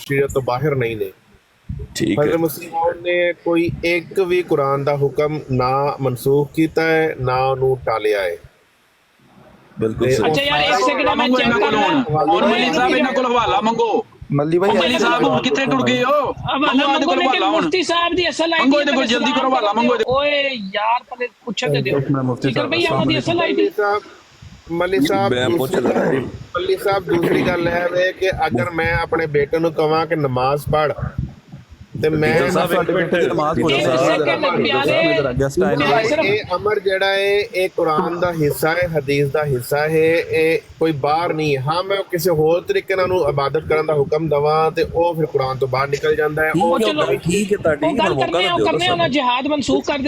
ਬਸ਼ੀਰਤ ਤੋਂ ਬਾਹਰ ਨਹੀਂ ਨੇ। ਠੀਕ ਹੈ ਹਜ਼ਰਤ ਮਸੀਹ ਮੌਊਦ ਨੇ ਕੋਈ ਇੱਕ ਵੀ ਕੁਰਾਨ ਦਾ ਹੁਕਮ ਨਾ ਮਨਸੂਖ ਕੀਤਾ ਹੈ ਨਾ ਉਹਨੂੰ ਟਾਲਿਆ ਹੈ। ਬਿਲਕੁਲ ਤੇ ਸਹੀ। ਅੱਛਾ ਯਾਰ ਇੱਕ ਸੈਕਿੰਡ ਮੈਂ ਚੈੱਕ ਕਰ ਲਾਂ। ਹੁਣ ਮਲਿਕ ਸਾਹਿਬ ਇਹਨਾਂ ਕੋਲ ਹਵਾਲਾ ਮੰਗੋ। ਮੱਲੀ ਭਾਈ ਮਲਿਕ ਸਾਹਿਬ ਹੁਣ ਕਿੱਥੇ ਟੁਰ ਗਏ ਹੋ? ਮੰਗੋ ਇਹਦੇ ਕੋਲ ਹਵਾਲਾ ਹੁਣ। ਮੁਫਤੀ ਸਾਹਿਬ ਦੀ ਅਸਲ ਆਈਡੀ ਮੰਗੋ ਇਹਦੇ ਕੋਲ ਜਲਦੀ ਕਰੋ ਹਵਾਲਾ ਮੰਗੋ ਇਹਦੇ। ਓਏ ਯਾਰ ਪਹਿਲੇ ਪੁੱਛਣ ਤੇ ਦਿਓ ਫਿਕਰ ਭਈ ਉਹਦੀ ਅਸਲ ਆਈਡੀ। ਮਲਿਕ ਸਾਹਿਬ ਮੈਂ ਪੁੱਛ ਲੈਣਾ ਜੀ। ਮਲਿਕ ਸਾਹਿਬ ਦੂਸਰੀ ਗੱਲ ਇਹ ਹੈ ਕਿ ਅਗਰ ਮੈਂ ਆਪਣੇ ਬੇਟੇ ਨੂੰ ਕਹਾਂ ਕਿ ਨਮਾਜ਼ ਪੜ੍ਹ ਤੇ ਮੈਂ ਸਾਡੇ ਬੇਟੇ ਦੀ ਨਮਾਜ਼ ਪੜ੍ਹੋ ਇਹ ਅਮਰ ਜਿਹੜਾ ਹੈ ਇਹ ਕੁਰਾਨ ਦਾ ਹਿੱਸਾ ਹੈ, ਹਦੀਸ ਦਾ ਹਿੱਸਾ ਹੈ, ਇਹ ਕੋਈ ਬਾਹਰ ਨਹੀਂ। ਹਾਂ ਮੈਂ ਕਿਸੇ ਹੋਰ ਤਰੀਕੇ ਨਾਲ ਉਹਨੂੰ ਇਬਾਦਤ ਕਰਨ ਦਾ ਹੁਕਮ ਦਵਾਂ ਤੇ ਉਹ ਫਿਰ ਕੁਰਾਨ ਤੋਂ ਬਾਹਰ ਨਿਕਲ ਜਾਂਦਾ ਹੈ। ਉਹ ਚਲੋ ਠੀਕ ਹੈ ਤੁਹਾਡੀ ਗੱਲ ਮੌਕਾ ਕਰਨੇ ਦਿਓ ਕਰਨੇ ਉਹਨਾਂ ਜਿਹਾਦ ਮਨਸੂਖ ਕਰ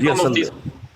ਜੀ ਅਸਲ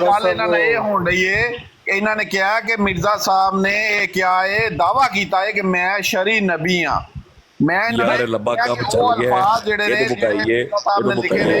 ਗੱਲ ਇਹਨਾਂ ਨੇ ਇਹ ਹੋਣ ਰਹੀ ਏ ਕਿ ਇਹਨਾਂ ਨੇ ਕਿਹਾ ਕਿ ਮਿਰਜ਼ਾ ਸਾਹਿਬ ਨੇ ਇਹ ਕਿਹਾ ਹੈ, ਦਾਵਾ ਕੀਤਾ ਹੈ ਕਿ ਮੈਂ ਸ਼ਰੀ ਨਬੀ ਹਾਂ। ਮੈਂ ਯਾਰ ਲੱਭਾ ਕੰਮ ਚੱਲ ਗਿਆ ਜਿਹੜੇ ਇਹਨੂੰ ਮੁਕਾਈਏ ਸਾਹਿਬ ਨੇ ਲਿਖੇ ਨੇ।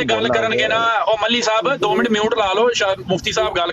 ਤੇ ਗੱਲ ਕਰਨਗੇ ਨਾ। ਉਹ ਮੱਲੀ ਸਾਹਿਬ 2 ਮਿੰਟ ਮਿਊਟ ਲਾ ਲਓ। ਮੁਫਤੀ ਸਾਹਿਬ ਗੱਲ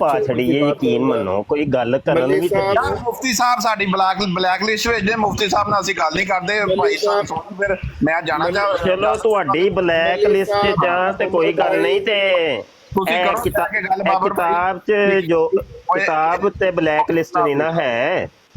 ਪਾ ਛੜੀ ਇਹ ਯਕੀਨ ਮੰਨੋ ਕੋਈ ਗੱਲ ਕਰਨ ਵੀ ਤੇ ਯਾਰ ਮੁਫਤੀ ਸਾਹਿਬ ਸਾਡੀ ਬਲੈਕ ਲਿਸਟ ਵਿੱਚ ਨੇ। ਮੁਫਤੀ ਸਾਹਿਬ ਨਾਲ ਅਸੀਂ ਗੱਲ ਨਹੀਂ ਕਰਦੇ। ਭਾਈ ਸਾਹਿਬ ਸੁਣ ਫਿਰ ਮੈਂ ਜਾਣਾ ਚਾਹਾਂ। ਚਲੋ ਤੁਹਾਡੀ ਬਲੈਕ ਲਿਸਟ ਚ ਤੇ ਕੋਈ ਗੱਲ ਨਹੀਂ ਤੇ ਕਿਤਾਬ ਚ ਜੋ ਕਿਤਾਬ ਤੇ ਬਲੈਕ ਲਿਸਟ ਨਹੀਂ ਨਾ ਹੈ।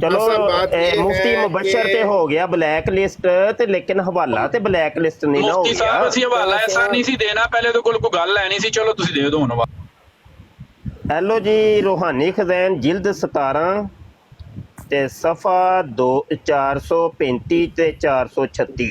ਚਲੋ ਬਾਤ ਇਹ ਮੁਫਤੀ ਹੈ ਮੁਬਸ਼ਰ ਤੇ ਹੋ ਗਿਆ ਬਲੈਕ ਲਿਸਟ ਤੇ ਲੇਕਿਨ ਹਵਾਲਾ ਤੇ ਬਲੈਕ ਲਿਸਟ ਨਹੀਂ ਨਾ ਹੋ ਮੁਫਤੀ ਸਾਹਿਬ ਗਿਆ। ਅਸੀਂ ਹਵਾਲਾ ਐਸਾ ਨਹੀਂ ਸੀ ਦੇਣਾ। ਪਹਿਲੇ ਤੋਂ ਕੋਈ ਗੱਲ ਲੈਣੀ ਸੀ। ਚਲੋ ਤੁਸੀਂ ਦੇ ਦਿਓ ਹੁਣ। ਹੈਲੋ ਜੀ ਰੂਹਾਨੀ ਖਜ਼ਾਨ ਜਿਲਦ 17 ਤੇ ਸਫਾ 435 ਤੇ 436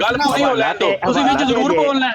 ਗੱਲ ਪੂਰੀ ਹੋ ਲੈਣ ਦਿਓ। ਤੁਸੀਂ ਵਿੱਚ ਜ਼ਰੂਰ ਬੋਲਣਾ ਹੈ।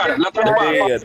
ਕਰ। ਲੱਤਾਂ ਦੇ ਬਾਹਰ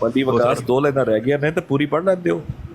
ਬੱਦੀ ਵਕਾਸ 2 ਲਾਈਨਾਂ ਰਹਿ ਗਈਆਂ ਨੇ ਤੇ ਪੂਰੀ ਪੜ੍ਹ ਲੈਂਦੇ ਹੋ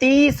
30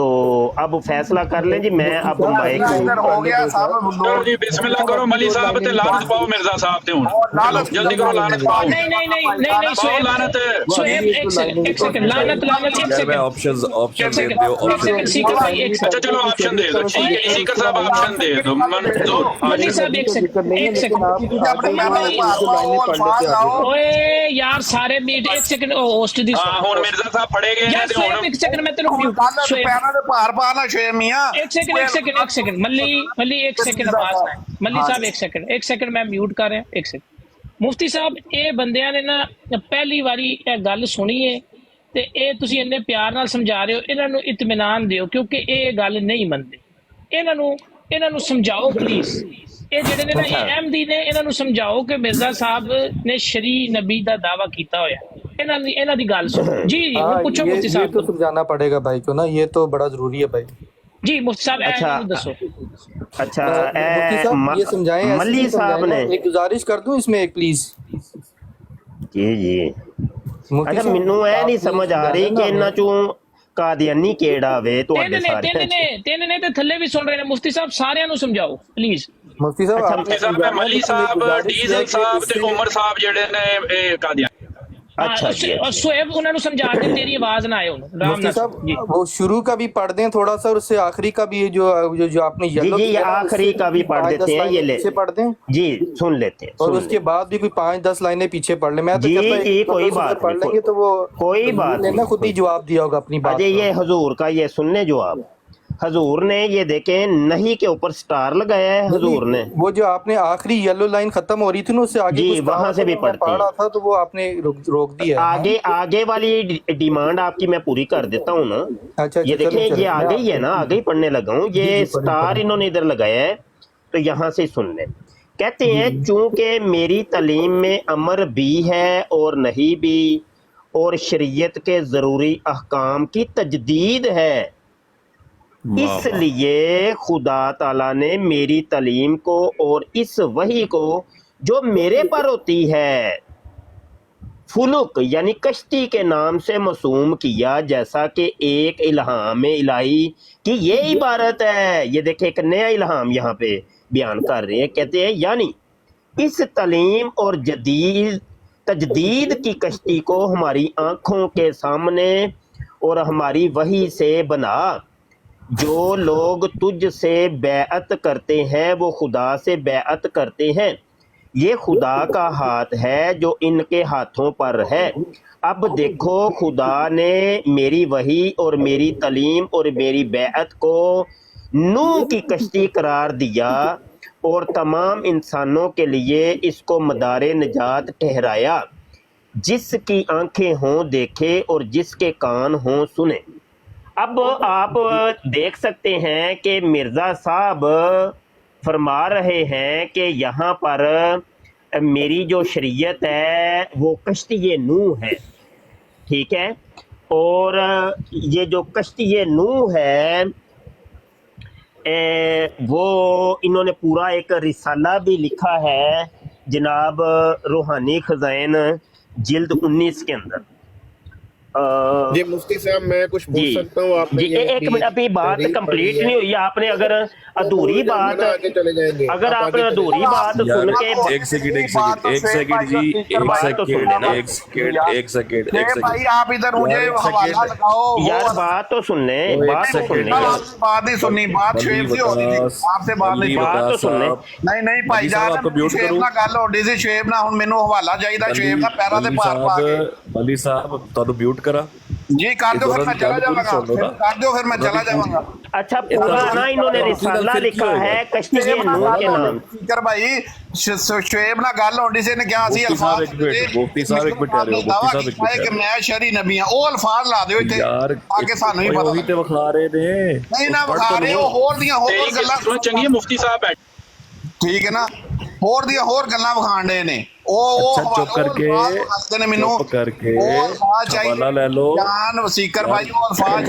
تو اب فیصلہ کر لیں جی. میں اب مائک ہو گیا صاحب چلو جی بسم اللہ کرو ملی صاحب تے لعنت پاؤ مرزا صاحب تے ہن جلدی کرو لعنت پاؤ نہیں پاؤ لعنت سہیب ایک سیکنڈ لعنت ایک یار میں سیکنڈ آپشن دے دیو ایک سیکنڈ سیکر بھائی ایک اچھا چلو آپشن دے دو ٹھیک ہے سیکر صاحب آپشن دے دو منظور ملی صاحب ایک سیکنڈ اپنے پیروں دے پار پاؤ الفاظ لاؤ. اوئے یار سارے میٹ ایک سیکنڈ ہوسٹ دی ہاں ہن مرزا صاحب پڑے گئے ہیں یار تے سہیب ہن ایک سیکنڈ میں تینوں میوٹ پیروں دے پار پانا شے میاں. ایک سیکنڈ ملی ایک سیکنڈ آواز ملی صاحب ایک سیکنڈ میں میوٹ کر رہا ایک سیکنڈ. مفتی صاحب یہ بندیاں نے نا پہلی واری گل سنی ہے تے اے تسی اننے پیار نال سمجھا رہے ہو. انہاں نو اطمینان دیو کیونکہ اے گل نہیں مندے. انہاں نو سمجھاؤ پلیز. اے جڑے نے نا یہ احمدی نے انہاں نو سمجھاؤ کہ مرزا صاحب نے شرع نبی دا دعویٰ کیتا ہویا. انہاں دی گل سنو. جی پوچھو مفتی یہ صاحب تو سمجھانا پڑے گا بھائی کو نا, یہ تو بڑا ضروری ہے بھائی. جی مفتی صاحب اچھا دسو. اچھا مفتی صاحب یہ سمجھائیں, ملی صاحب نے ایک گزارش کر دوں اس میں ایک پلیز. جی اچھا مینوں اے نہیں سمجھ آ رہی کہ انہاں چوں قادیانی کیڑا وے تواڈے سارے تین نے تے تھلے بھی سن رہے نے. مفتی صاحب سارے نو سمجھاؤ پلیز. مفتی صاحب مفتی صاحب ملی صاحب ڈیزل صاحب تے عمر صاحب جڑے نے اے قادیان. اچھا جی اور سہیب انہوں نے سمجھا کے تیری آواز نہ آئے انہوں. مفتی صاحب وہ شروع کا بھی پڑھ دیں تھوڑا سا, اور اس سے آخری کا بھی جو آپ نے جی آخری کا بھی پڑھ دیتے ہیں, یہ لے پڑھ دیں جی سن لیتے ہیں, اور اس کے بعد بھی کوئی 5-10 لائنیں پیچھے پڑھ لیں. میں تو جی کوئی بات پڑھ لیں گے تو وہ کوئی بات نہیں, خود ہی جواب دیا ہوگا اپنی بات. یہ حضور کا یہ سننے جواب, حضور نے یہ دیکھیں نہیں کے اوپر سٹار لگایا ہے حضور نے. وہ جو آپ نے آخری یلو لائن ختم ہو رہی تھی نا, اس سے آگے جی وہاں سے بھی پڑھ رہا تھا تو وہ آپ نے روک دیا. آگے والی ڈیمانڈ آپ کی میں پوری کر دیتا ہوں نا. اچھا یہ دیکھیں یہ آگے ہی ہے نا, آگے ہی پڑھنے لگا ہوں. یہ سٹار انہوں نے ادھر لگایا ہے تو یہاں سے سن لیں. کہتے ہیں چونکہ میری تعلیم میں امر بھی ہے اور نہیں بھی, اور شریعت کے ضروری احکام کی تجدید ہے, اس لیے خدا تعالیٰ نے میری تعلیم کو اور اس وحی کو جو میرے پر ہوتی ہے فلک یعنی کشتی کے نام سے موسوم کیا, جیسا کہ ایک الہام الہی کی یہ عبارت ہے. یہ دیکھیں ایک نیا الہام یہاں پہ بیان کر رہے ہیں. کہتے ہیں یعنی اس تعلیم اور تجدید کی کشتی کو ہماری آنکھوں کے سامنے اور ہماری وحی سے بنا. جو لوگ تجھ سے بیعت کرتے ہیں وہ خدا سے بیعت کرتے ہیں, یہ خدا کا ہاتھ ہے جو ان کے ہاتھوں پر ہے. اب دیکھو خدا نے میری وحی اور میری تعلیم اور میری بیعت کو نوح کی کشتی قرار دیا اور تمام انسانوں کے لیے اس کو مدار نجات ٹھہرایا. جس کی آنکھیں ہوں دیکھے اور جس کے کان ہوں سنے. اب آپ دیکھ سکتے ہیں کہ مرزا صاحب فرما رہے ہیں کہ یہاں پر میری جو شریعت ہے وہ کشتی نوح ہے, ٹھیک ہے, اور یہ جو کشتی نوح ہے وہ انہوں نے پورا ایک رسالہ بھی لکھا ہے جناب روحانی خزائن جلد 19 کے اندر. جی مفتی صاحب میں کچھ پوچھ سکتا ہوں آپ نے ایک منٹ, ابھی بات کمپلیٹ نہیں ہوئی. آپ نے اگر ادھوری بات اگر آپ نے ادھوری بات سن کے ایک سیکنڈ بھائی آپ ادھر مجھے حوالہ لگاؤ یار, بات تو سن لیں, بات تو سن لیں. بات نہیں سننی, بات شعیب سے ہو رہی تھی, آپ سے بات نہیں, بات تو سن لیں. نہیں بھائی جان شعیب نہ گل ہو رہی سی. شعیب نہ ہن مینوں حوالہ چاہیدا شعیب دا پیرا تے پار پا کے. ملی صاحب تانوں میوٹ کرا جی کر دو, پھر میں چلا جاؤں گا, کر دو پھر میں چلا جاؤں گا. اچھا پورا نا انہوں نے رسالہ لکھا ہے کشتی نوح کے نام. فکر بھائی شعیب نہ گل ہونی سی نے کیا سی الفاظ مفتی صاحب ایک منٹ کہ میں شرعی نبی ہاں, او الفاظ لا دیو ایتھے تاکہ سانوں ہی پتہ وہی تے وکھا رہے نے. نہیں نہ وکھا رہے ہو, ہور دیاں ہور گلاں چنگی مفتی صاحب بیٹھ ٹھیک ہے نا, ہور دیاں ہور گلاں وکھان دے نے. او چپ کر کے حوالہ لے لو جان وسیکر بھائی, او الفاظ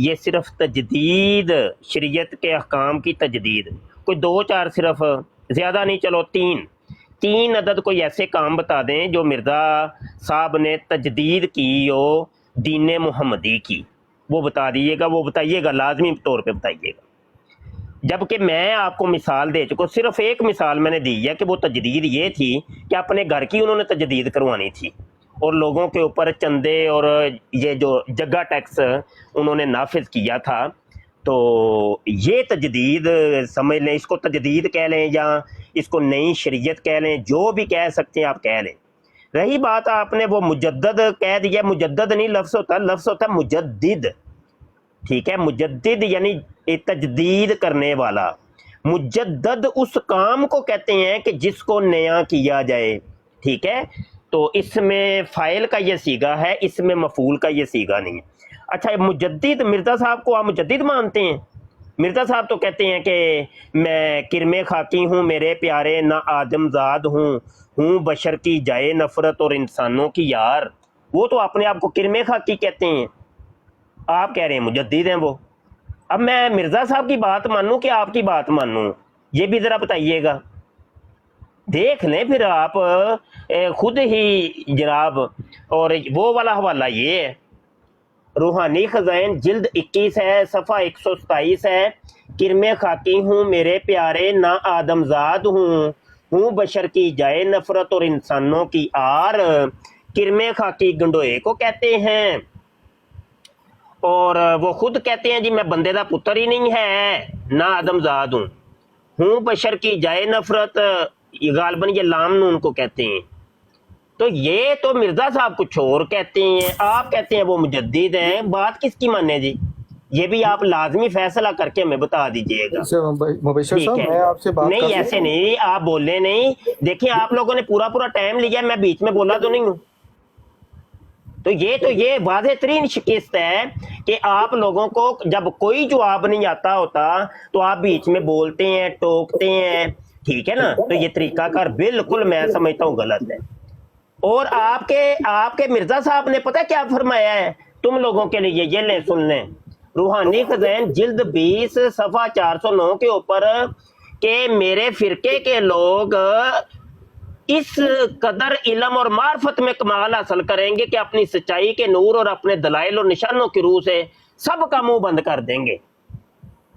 یہ صرف تجدید، شریعت کے احکام کی تجدید، کوئی 2-4 صرف، زیادہ نہیں، چلو 3 عدد کوئی ایسے کام بتا دیں جو مرزا صاحب نے تجدید کی ہو دین محمدی کی، وہ بتا دیجیے گا، وہ بتائیے گا، لازمی طور پہ بتائیے گا۔ جبکہ میں آپ کو مثال دے چکا، صرف ایک مثال میں نے دی ہے کہ وہ تجدید یہ تھی کہ اپنے گھر کی انہوں نے تجدید کروانی تھی اور لوگوں کے اوپر چندے اور یہ جو جگہ ٹیکس انہوں نے نافذ کیا تھا۔ تو یہ تجدید سمجھ لیں، اس کو تجدید کہہ لیں یا اس کو نئی شریعت کہہ لیں، جو بھی کہہ سکتے ہیں آپ کہہ لیں۔ رہی بات آپ نے وہ مجدد کہہ دیا، مجدد نہیں لفظ ہوتا ہے مجدد، ٹھیک ہے، مجدد یعنی تجدید کرنے والا۔ مجدد اس کام کو کہتے ہیں کہ جس کو نیا کیا جائے، ٹھیک ہے، تو اس میں فاعل کا یہ صیغہ ہے، اس میں مفعول کا یہ صیغہ نہیں ہے۔ اچھا، مجدد مرزا صاحب کو آپ مجدد مانتے ہیں؟ مرزا صاحب تو کہتے ہیں کہ میں کرم خاکی ہوں، میرے پیارے نہ آدم زاد ہوں بشر کی جائے نفرت اور انسانوں کی یار۔ وہ تو اپنے آپ کو کرم خاکی کہتے ہیں، آپ کہہ رہے ہیں مجدد ہیں وہ۔ اب میں مرزا صاحب کی بات مانوں کہ آپ کی بات مانوں، یہ بھی ذرا بتائیے گا، دیکھ لیں پھر آپ خود ہی جناب۔ اور وہ والا حوالہ یہ ہے، روحانی خزائن جلد 21 ہے، صفحہ 127 ہے، کرم خاکی ہوں میرے پیارے نہ آدم زاد ہوں بشر کی جائے نفرت اور انسانوں کی آر۔ کرم خاکی گنڈوئے کو کہتے ہیں، اور وہ خود کہتے ہیں جی میں بندے دا پتر ہی نہیں ہے، نہ آدم زاد ہوں بشر کی جائے نفرت، غالباً یہ لام نون کو کہتے ہیں۔ تو یہ تو مرزا صاحب کچھ اور کہتے ہیں، آپ کہتے ہیں وہ مجدد ہیں، بات کس کی مانے جی؟ یہ بھی آپ لازمی فیصلہ کر کے ہمیں بتا دیجئے گا، مبشر ٹھیک صاحب ہے؟ میں آپ سے بات نہیں ایسے نہیں، آپ بولے نہیں، دیکھیں آپ لوگوں نے پورا ٹائم لیا، میں بیچ میں بولا تو نہیں ہوں۔ تو یہ واضح ترین شکست ہے کہ آپ لوگوں کو جب کوئی جواب نہیں آتا ہوتا تو آپ بیچ میں بولتے ہیں، ٹوکتے ہیں، ٹھیک ہے نا؟ تو یہ طریقہ کار بالکل میں سمجھتا ہوں غلط ہے۔ اور آپ کے مرزا صاحب نے پتہ کیا فرمایا ہے تم لوگوں کے لیے؟ یہ لیں سن لیں، روحانی خزائن جلد 20 صفحہ 409 کے اوپر، کہ میرے فرقے کے لوگ اس قدر علم اور معرفت میں کمال حاصل کریں گے کہ اپنی سچائی کے نور اور اپنے دلائل اور نشانوں کی روح سے سب کا منہ بند کر دیں گے۔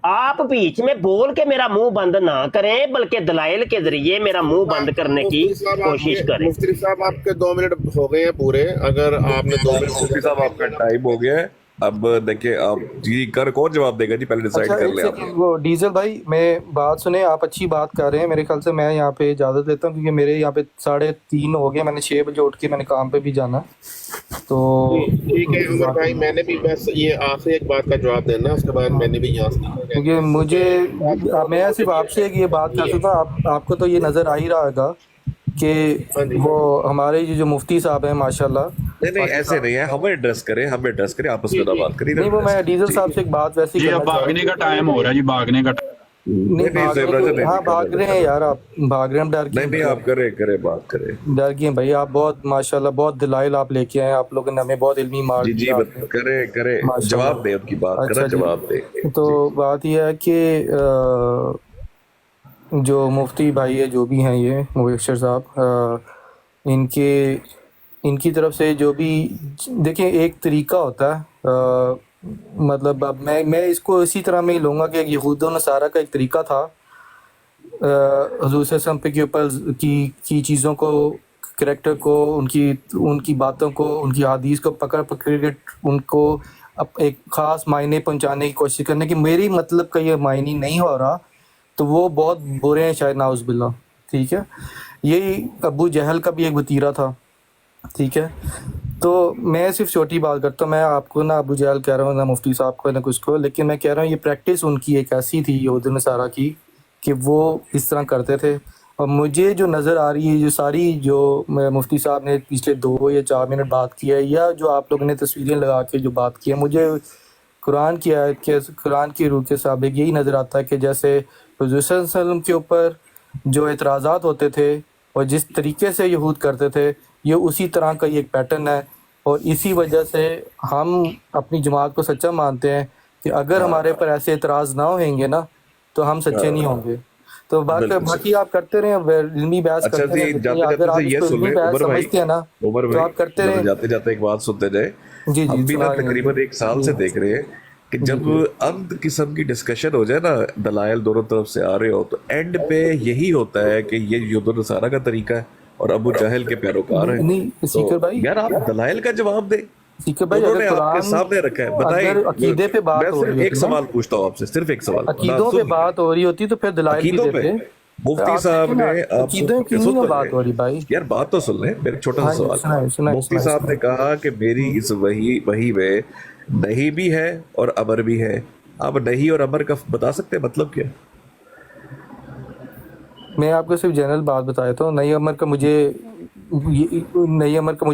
آپ بیچ میں بول کے میرا منہ بند نہ کریں، بلکہ دلائل کے ذریعے میرا منہ بند کرنے کی کوشش کریں۔ مفتی صاحب آپ کے 2 منٹ ہو گئے ہیں پورے، اگر آپ نے 2 منٹ مفتی صاحب آپ کا ٹائم ہو گیا ہے، اب دیکھیں آپ جی کون جواب دے گا جی؟ پہلے ڈیسائیڈ کر لیں آپ۔ وہ ڈیزل بھائی میں بات سنیں، آپ اچھی بات کر رہے ہیں، میرے خیال سے میں یہاں پہ اجازت لیتا ہوں کیونکہ میرے یہاں پہ 3:30 ہو گیا، میں نے 6 بجے اٹھ کے میں نے کام پہ بھی جانا، تو ٹھیک ہے عمر بھائی، میں نے بھی بس یہ آخری ایک بات کا جواب دینا، اس کے بعد میں نے بھی یہاں سے، کیونکہ میں صرف آپ سے یہ بات کر سکتا ہوں، آپ کو تو یہ نظر آ ہی رہا گا کہ وہ ہمارے جو مفتی صاحب ہیں ماشاءاللہ، نہیں ایسے نہیں ہے، ہمیں ایڈریس کریں آپس میں بات کریں۔ نہیں وہ میں ڈیزل صاحب سے ایک بات ویسے جی اب بھاگنے کا ٹائم ہو رہا ہے جی، بھاگنے کا ہاں بھاگ رہے ہیں یار، آپ بھاگ رہے ہیں، ڈر نہیں آپ کریں بات کریں، ڈر گئے ہیں بھائی، آپ بہت ماشاءاللہ بہت دلائل آپ لے کے آئے، آپ لوگوں نے ہمیں بہت علمی مار جی کریں جواب دیں، ان کی بات کریں جواب دیں۔ تو بات یہ ہے کہ جو مفتی بھائی ہے جو بھی ہیں یہ مبشر صاحب، ان کی طرف سے جو بھی دیکھیں ایک طریقہ ہوتا ہے، مطلب اب میں اس کو اسی طرح میں ہی لوں گا کہ یہود و نصارہ کا ایک طریقہ تھا حضور صلی اللہ علیہ وسلم کے اوپر کی چیزوں کو، کریکٹر کو، ان کی باتوں کو، ان کی حدیث کو پکڑ کے ان کو ایک خاص معنی پہنچانے کی کوشش کرنے کی، میری مطلب کا یہ معنی نہیں ہو رہا تو وہ بہت برے ہیں شاید، نعوذ باللہ، ٹھیک ہے؟ یہی ابو جہل کا بھی ایک وتیرہ تھا، ٹھیک ہے؟ تو میں صرف چھوٹی بات کرتا ہوں، میں آپ کو نہ ابو جہل کہہ رہا ہوں، نہ مفتی صاحب کو، نہ کچھ کو، لیکن میں کہہ رہا ہوں یہ پریکٹس ان کی ایک ایسی تھی یہود و نصارہ کی کہ وہ اس طرح کرتے تھے۔ اور مجھے جو نظر آ رہی ہے، جو ساری جو مفتی صاحب نے پچھلے 2 یا 4 منٹ بات کیا ہے، یا جو آپ لوگوں نے تصویریں لگا کے جو بات کی ہے، مجھے قرآن کی آیت کے، قرآن کی روح کے سابق یہی نظر آتا ہے کہ جیسے حضور صلی اللہ علیہ وسلم کے اوپر جو اعتراضات ہوتے تھے اور جس طریقے سے یہود کرتے تھے، یہ اسی طرح کا یہ ایک پیٹرن ہے، اور اسی وجہ سے ہم اپنی جماعت کو سچا مانتے ہیں کہ اگر ہمارے پر ایسے اعتراض نہ ہوئیں گے نا تو ہم سچے نہیں ہوں گے. تو باقی آپ کرتے رہیں علمی بحث اچھا کرتے جی، رہیں. اگر آپ اس کو علمی بحث سمجھتے ہیں نا تو آپ کرتے رہیں. جاتے جاتے ایک بات سنتے جائے. جی ہم بھی نا سنائیں. تقریباً 1 سال سے دیکھ رہے ہیں کہ جب اند قسم کی ڈسکشن ہو جائے نا، دلائل دونوں طرف سے آ رہے ہو، تو اینڈ پہ یہی ہوتا ہے کہ یہ یہود و نصارہ کا طریقہ ہے اور ابو جہل کے پیروکار ہیں. نہیں سیکر بھائی، یار آپ دلائل کا جواب دیں. سیکر بھائی، انہوں نے اگر آپ کے قرآن سامنے رکھا ہے. بتائیں، اگر عقیدے پہ بات میں ہو صرف رہی ایک ہوتی نا، سوال پوچھتا ہوں آپ سے، صرف ایک سوال. عقیدوں پہ بات ہو رہی ہوتی تو پھر دلائل کی عقیدوں پہ دیتے. مفتی صاحب نے آپ عقیدوں کی نہیں نا بات ہو رہی بھائی. یار بات تو سن لیں، میرا چھوٹا سا سوال. مفتی صاحب نے کہا کہ میری اس وحی میں نہیں بھی ہے اور امر بھی ہے. آپ نہیں اور امر کا بتا سکتے مطلب کیا؟ میں آپ کو صرف جنرل بات بتا دیتا ہوں. نئی امر کا مجھے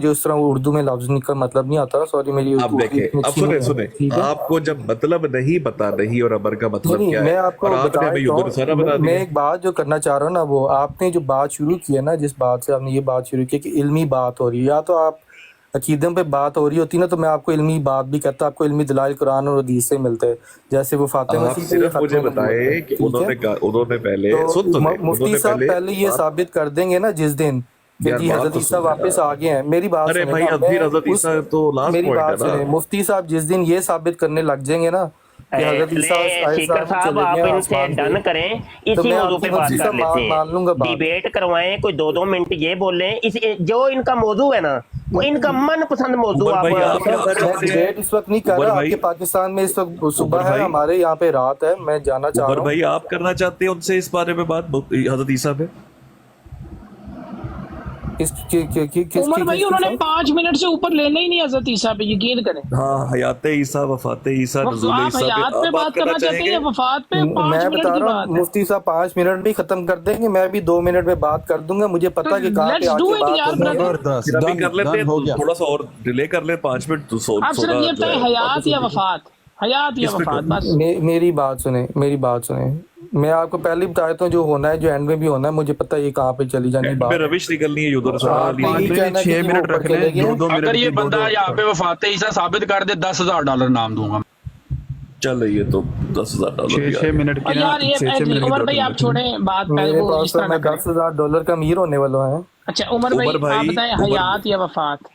اس طرح اردو میں لفظ کا مطلب نہیں آتا. سوری میری. آپ دیکھیں، اب سنیں آپ کو جب مطلب نہیں پتا نہیں اور امر کا مطلب کیا ہے، میں آپ کو اور آپ نے ہمیں یہود و نصارہ بنا میں دیا. ایک بات جو کرنا چاہ رہا ہوں نا، وہ آپ نے جو بات شروع کی ہے نا، جس بات سے آپ نے یہ بات شروع کی کہ علمی بات ہو رہی ہے، یا تو آپ عقیدوں پہ بات ہو رہی ہوتی نا تو میں آپ کو علمی بات بھی کرتا، آپ کو علمی دلائل قرآن اور حدیث سے ملتے ہیں. جیسے وہ فاطمہ آپ صرف مجھے بتائیں کہ انہوں نے پہلے مفتی صاحب پہلے یہ ثابت کر دیں گے نا جس دن کہ جی حضرت عیسیٰ واپس آ گئے ہیں. میری بات ارے بھائی اب پھر حضرت عیسیٰ تو لاسٹ میری پوائنٹ بات ہے سنیں. نا. مفتی صاحب جس دن یہ ثابت کرنے لگ جائیں گے نا کہ حضرت عیسیٰ سیکر صاحب آپ ان سے ڈن کریں، اسی موضوع پہ بات کر لیتے ہیں. ڈیبیٹ کروائیں، کوئی 2 منٹ یہ بولیں. جو ان کا موضوع ہے نا، وہ ان کا من پسند موضوع. ڈیبیٹ اس وقت نہیں کر رہا. آپ کے پاکستان میں اس وقت صبح ہے، ہمارے یہاں پہ رات ہے. میں جانا چاہ رہا ہوں. بھائی آپ کرنا چاہتے ہیں ان سے اس بارے میں بات حضرت عیسیٰ پہ؟ عمر بھائی انہوں نے 5 منٹ سے اوپر لینا ہی نہیں حضرت عیسیٰ پہ، یقین کریں. ہاں، حیات عیسیٰ، وفات عیسیٰ، نزول آپ عیسیٰ حیات پہ بات کرنا چاہتے ہیں یا وفات پہ؟ 5 میں منٹ بتا کی رہا بات ہوں ہے. مفتی صاحب 5 منٹ بھی ختم کر دیں گے، میں بھی 2 منٹ میں بات کر دوں گا. مجھے پتا کہ کہاں پہ آ کے بات ہوگی. زبردست. ابھی کر لیتے ڈن ہو ہیں، گیا. تھوڑا سا اور ڈیلے کر لیں 5 منٹ. آپ صرف یہ بتائیں حیات یا وفات، حیات یا وفات، بس. میری بات سنیں. میں آپ کو پہلے بتا دیتا ہوں جو ہونا ہے، جو اینڈ میں بھی ہونا ہے. مجھے پتا ہے یہ کہاں پہ چلی جانی بات. روش نکلنی ہے ادھر سے. 6 منٹ رکھ لیں، 2 منٹ. اگر یہ بندہ یہاں پہ وفات عیسیٰ ثابت کر دے، $10,000 نام دوں گا. چل یہ تو $10,000. 6 منٹ کی نا، یار یہ 6 منٹ عمر بھائی آپ چھوڑیں بات پہلے، میرے وہ پاس اس تو طرح میں نہ کریں. $10,000 کا امیر ہونے والا ہے. اچھا عمر بھائی آپ بتائیں حیات یا وفات.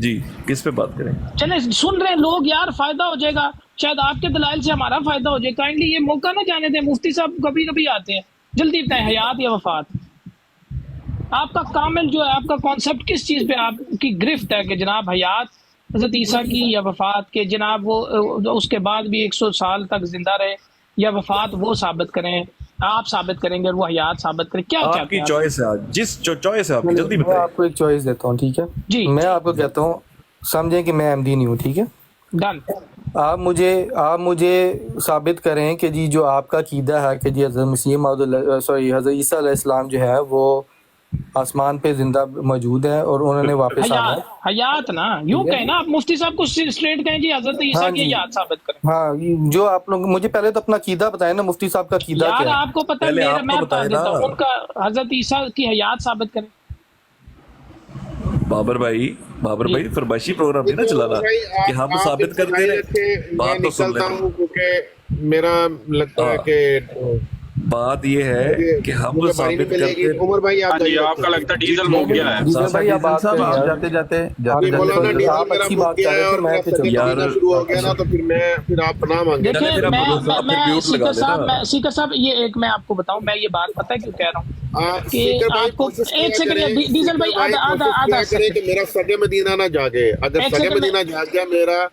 جی کس پہ بات کریں؟ چلے سن رہے لوگ یار، فائدہ ہو جائے گا. شاید آپ کے دلائل سے ہمارا فائدہ ہو جائے. کائنڈلی یہ موقع نہ جانے دیں. مفتی صاحب کبھی کبھی آتے ہیں. جلدی بتائیں حیات یا وفات. آپ کا کامل جو ہے، آپ کا کانسیپٹ کس چیز پہ آپ کی گرفت ہے کہ جناب حیات حضرت عیسیٰ کی، یا وفات کے جناب وہ اس کے بعد بھی 100 سال تک زندہ رہے، یا وفات وہ ثابت کریں، آپ ثابت کریں گے اور وہ حیات ثابت کریں؟ کیا آپ کی چوائس ہے، جس چوائس ہے آپ کی، جلدی میں بتائیں. آپ کو ایک چوائس دیتا ہوں، ٹھیک ہے جی میں آپ کو کہتا ہوں، سمجھیں کہ میں احمدی نہیں ہوں، ٹھیک ہے. ڈن. آپ مجھے ثابت کریں کہ جی جو آپ کا عقیدہ ہے کہ جی حضرت مسیح حضرت عیسیٰ علیہ السلام جو ہے وہ آسمان پہ زندہ موجود ہے اور انہوں نے واپس آنا ہے. حیات نا، یوں کہیں نا آپ مفتی صاحب کو اسٹریٹ کہیں جی حضرت عیسیٰ کی حیات ثابت کریں. ہاں جو آپ لوگ مجھے پہلے تو اپنا عقیدہ بتائیں نا، مفتی صاحب کا عقیدہ یار کیا ہے؟ آپ کو پتہ ہے میں بتا دیتا ہوں، ان کا حضرت عیسیٰ کی حیات ثابت کریں. بابر بھائی فرمائشی پروگرام نہیں نا چلانا کہ ہم ثابت کرتے رہے. بات تو سن لیں. کیونکہ میرا لگتا ہے کہ بات یہ ہے کہ ہم ثابت کرتے. عمر بھائی آپ کا لگتا ہے ڈیزل مو گیا ہے. جاتے جاتے آپ اچھی بات کر رہے ہیں، میں شروع ہو گیا نا تو پھر آپ پناہ مانگے. سیکر صاحب یہ ایک میں آپ کو بتاؤں، میں یہ بات پتہ ہے کیوں کہہ رہا ہوں کہ آپ کو ایک سیکنڈ ڈیزل بھائی آدھا کہ میرا سگے مدینہ نہ جاگے. اگر سگے مدینہ جاگ گیا میرا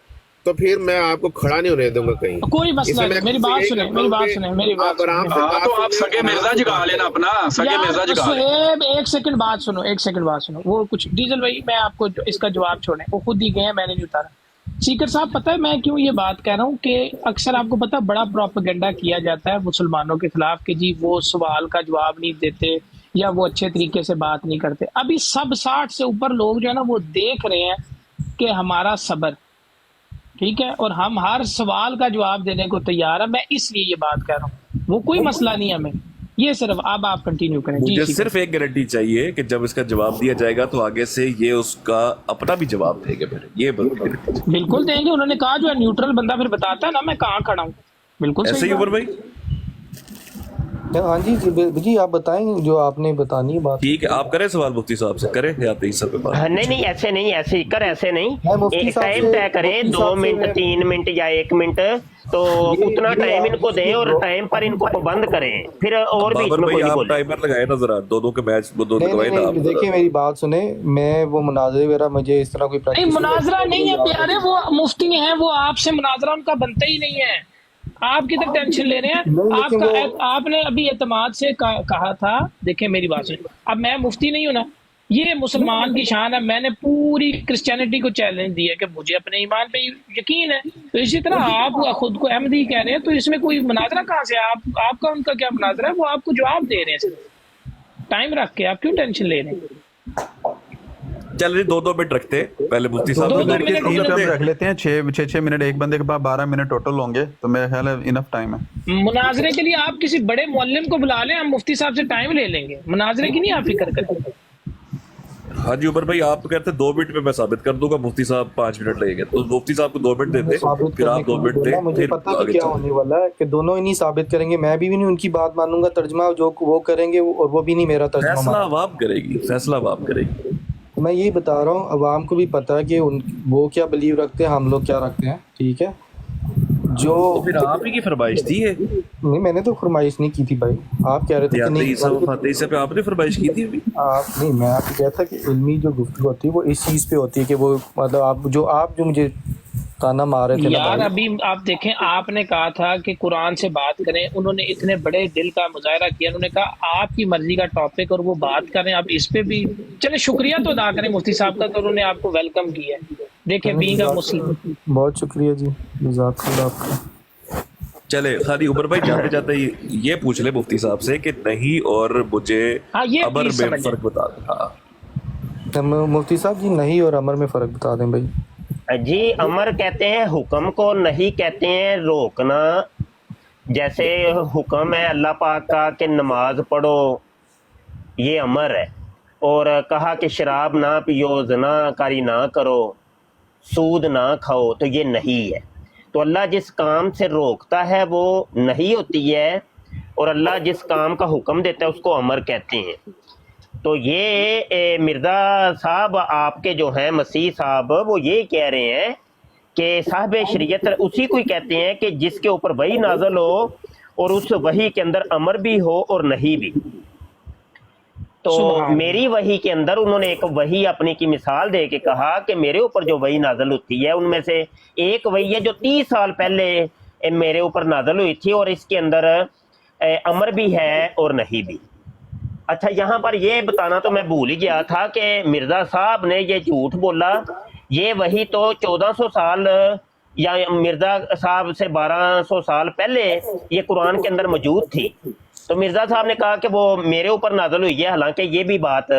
تو پھر میں آپ کو کھڑا نہیں ہونے دوں گا کہیں. کوئی مسئلہ نہیں. میری بات سنیں. ہاں تو آپ سگے مرزا جگا لینا اپنا، سگے مرزا جگا لینا. ایک سیکنڈ بات سنو. وہ کچھ ڈیزل بھائی میں آپ کو اس کا جواب چھوڑیں، وہ خود ہی گئے ہیں، میں نے نہیں اتارا. سیکر صاحب پتہ ہے میں کیوں یہ بات کہہ رہا ہوں کہ اکثر آپ کو پتہ بڑا پروپیگنڈا کیا جاتا ہے مسلمانوں کے خلاف کہ جی وہ سوال کا جواب نہیں دیتے یا وہ اچھے طریقے سے بات نہیں کرتے. ابھی سب 60 سے اوپر لوگ جو ہے نا وہ دیکھ رہے ہیں کہ ہمارا صبر ٹھیک ہے اور ہم ہر سوال کا جواب دینے کو تیار ہے. میں اس لیے یہ بات کہہ رہا ہوں، وہ کوئی مسئلہ نہیں ہے ہمیں. یہ صرف اب آپ کنٹینیو کریں. جی مجھے صرف ایک گارنٹی چاہیے کہ جب اس کا جواب دیا جائے گا تو آگے سے یہ اس کا اپنا بھی جواب دے گا. پھر یہ بالکل دیں گے. انہوں نے کہا جو ہے نیوٹرل بندہ پھر بتاتا ہے نا میں کہاں کھڑا ہوں. بالکل ایسے ہی عمر بھائی. ہاں جی آپ بتائیں جو آپ نے بتانی ہے بات. ٹھیک ہے آپ کریں سوال مفتی صاحب سے کریں یا تیس پہ بات. نہیں ایسے نہیں, ایسے کر ایسے نہیں, مفتی صاحب ٹائم طے کریں 2 منٹ 3 منٹ یا 1 منٹ, تو اتنا ٹائم ان کو دیں اور ٹائم پر ان کو پابند کریں. پھر اور بھی بابر بھائی آپ ٹائمر لگائے نا ذرا, دونوں کے میچ لگوائے نا. دیکھیں میری بات سنیں, میں وہ مناظرے وغیرہ مجھے اس طرح کوئی نہیں مناظرہ نہیں ہے پیارے, وہ مفتی ہیں, وہ آپ سے مناظرہ ان کا بنتا ہی نہیں ہے. آپ کدھر ٹینشن لے رہے ہیں. آپ نے ابھی اعتماد سے کہا تھا, دیکھیں میری بات سنیں, اب میں مفتی نہیں ہوں نا, یہ مسلمان کی شان ہے. میں نے پوری کرسچینٹی کو چیلنج دیا کہ مجھے اپنے ایمان پہ یقین ہے, تو اسی طرح آپ خود کو احمدی کہہ رہے ہیں, تو اس میں کوئی مناظرہ کہاں سے؟ آپ کا ان کا کیا مناظرہ ہے؟ وہ آپ کو جواب دے رہے ہیں صرف ٹائم رکھ کے. آپ کیوں ٹینشن لے رہے ہیں؟ چل رہی 2 منٹ رکھتے ہیں پہلے مفتی صاحب رکھ لیتے ہیں. 6 منٹ, ایک بندے کے پاس 12 منٹ ٹوٹل ہوں گے, تو میرا خیال ہے انف ٹائم ہے. مناظرے کے لیے آپ کسی بڑے معلم کو بلا لیں, ہم مفتی صاحب سے ٹائم لے لیں گے. مناظرے کی نہیں آپ فکر کریں. ہاں جی عمر بھائی آپ تو کہتے ہیں 2 منٹ میں ثابت کر دوں گا, مفتی صاحب 5 منٹ لگیں گے, تو مفتی صاحب کو 2 منٹ دیتے پھر آپ 2 منٹ دیں. مجھے پتا کہ کیا ہونے والا ہے کہ دونوں ہی نہیں ثابت کریں گے, میں بھی نہیں ان کی بات مانوں گا. ترجمہ جو وہ کریں گے اور وہ بھی نہیں میرا ترجمہ. فیصلہ عوام کرے گی, فیصلہ عوام کرے گی. میں یہی بتا رہا ہوں, عوام کو بھی پتا ہے کہ وہ کیا بلیو رکھتے ہیں, ہم لوگ کیا رکھتے ہیں. ٹھیک ہے, جو پھر آپ ہی کی فرمائش تھی یہ. نہیں میں نے تو فرمائش نہیں کی تھی بھائی, آپ کہہ رہے تھے کہ نہیں پہ آپ نے فرمائش کی تھی ابھی. آپ نہیں, میں آپ کو کہتا کہ علمی جو گفتگو ہوتی ہے وہ اس چیز پہ ہوتی ہے کہ وہ مطلب آپ جو مجھے تانا مار رہے تھے یار. ابھی آپ دیکھیں, آپ نے کہا تھا کہ قرآن سے بات کریں, انہوں نے اتنے بڑے دل کا مظاہرہ کیا, انہوں نے کہا آپ کی مرضی کا ٹاپک اور وہ بات کریں. آپ اس پہ بھی چلے شکریہ تو ادا کریں مفتی صاحب کا, تو انہوں نے آپ کو ویلکم کیا ہے. دیکھیں بینگ اے مسلم. بہت شکریہ جی, جزاک اللہ آپ کا. چلے خالی عمر بھائی جاتے جاتے یہ پوچھ لے مفتی صاحب سے کہ نہیں اور مجھے امر میں فرق بتا دیں. مفتی صاحب جی نہیں اور امر میں فرق بتا دیں بھائی. جی امر کہتے ہیں حکم کو, نہیں کہتے ہیں روکنا. جیسے حکم ہے اللہ پاک کا کہ نماز پڑھو, یہ امر ہے, اور کہا کہ شراب نہ پیو, زنا کاری نہ کرو, سود نہ کھاؤ, تو یہ نہیں ہے. تو اللہ جس کام سے روکتا ہے وہ نہیں ہوتی ہے, اور اللہ جس کام کا حکم دیتا ہے اس کو امر کہتے ہیں. تو یہ مرزا صاحب آپ کے جو ہیں مسیح صاحب, وہ یہ کہہ رہے ہیں کہ صاحب شریعت اسی کو ہی کہتے ہیں کہ جس کے اوپر وحی نازل ہو اور اس وحی کے اندر امر بھی ہو اور نہیں بھی. تو میری وحی کے اندر انہوں نے ایک وحی اپنی کی مثال دے کے کہا کہ میرے اوپر جو وحی نازل ہوتی ہے ان میں سے ایک وحی ہے جو 30 سال پہلے میرے اوپر نازل ہوئی تھی, اور اس کے اندر امر بھی ہے اور نہیں بھی. اچھا یہاں پر یہ بتانا تو میں بھول ہی گیا تھا کہ مرزا صاحب نے یہ جھوٹ بولا, یہ وہی تو 1400 سال یا مرزا صاحب سے 1200 سال پہلے یہ قرآن کے اندر موجود تھی. تو مرزا صاحب نے کہا کہ وہ میرے اوپر نازل ہوئی ہے, حالانکہ یہ بھی بات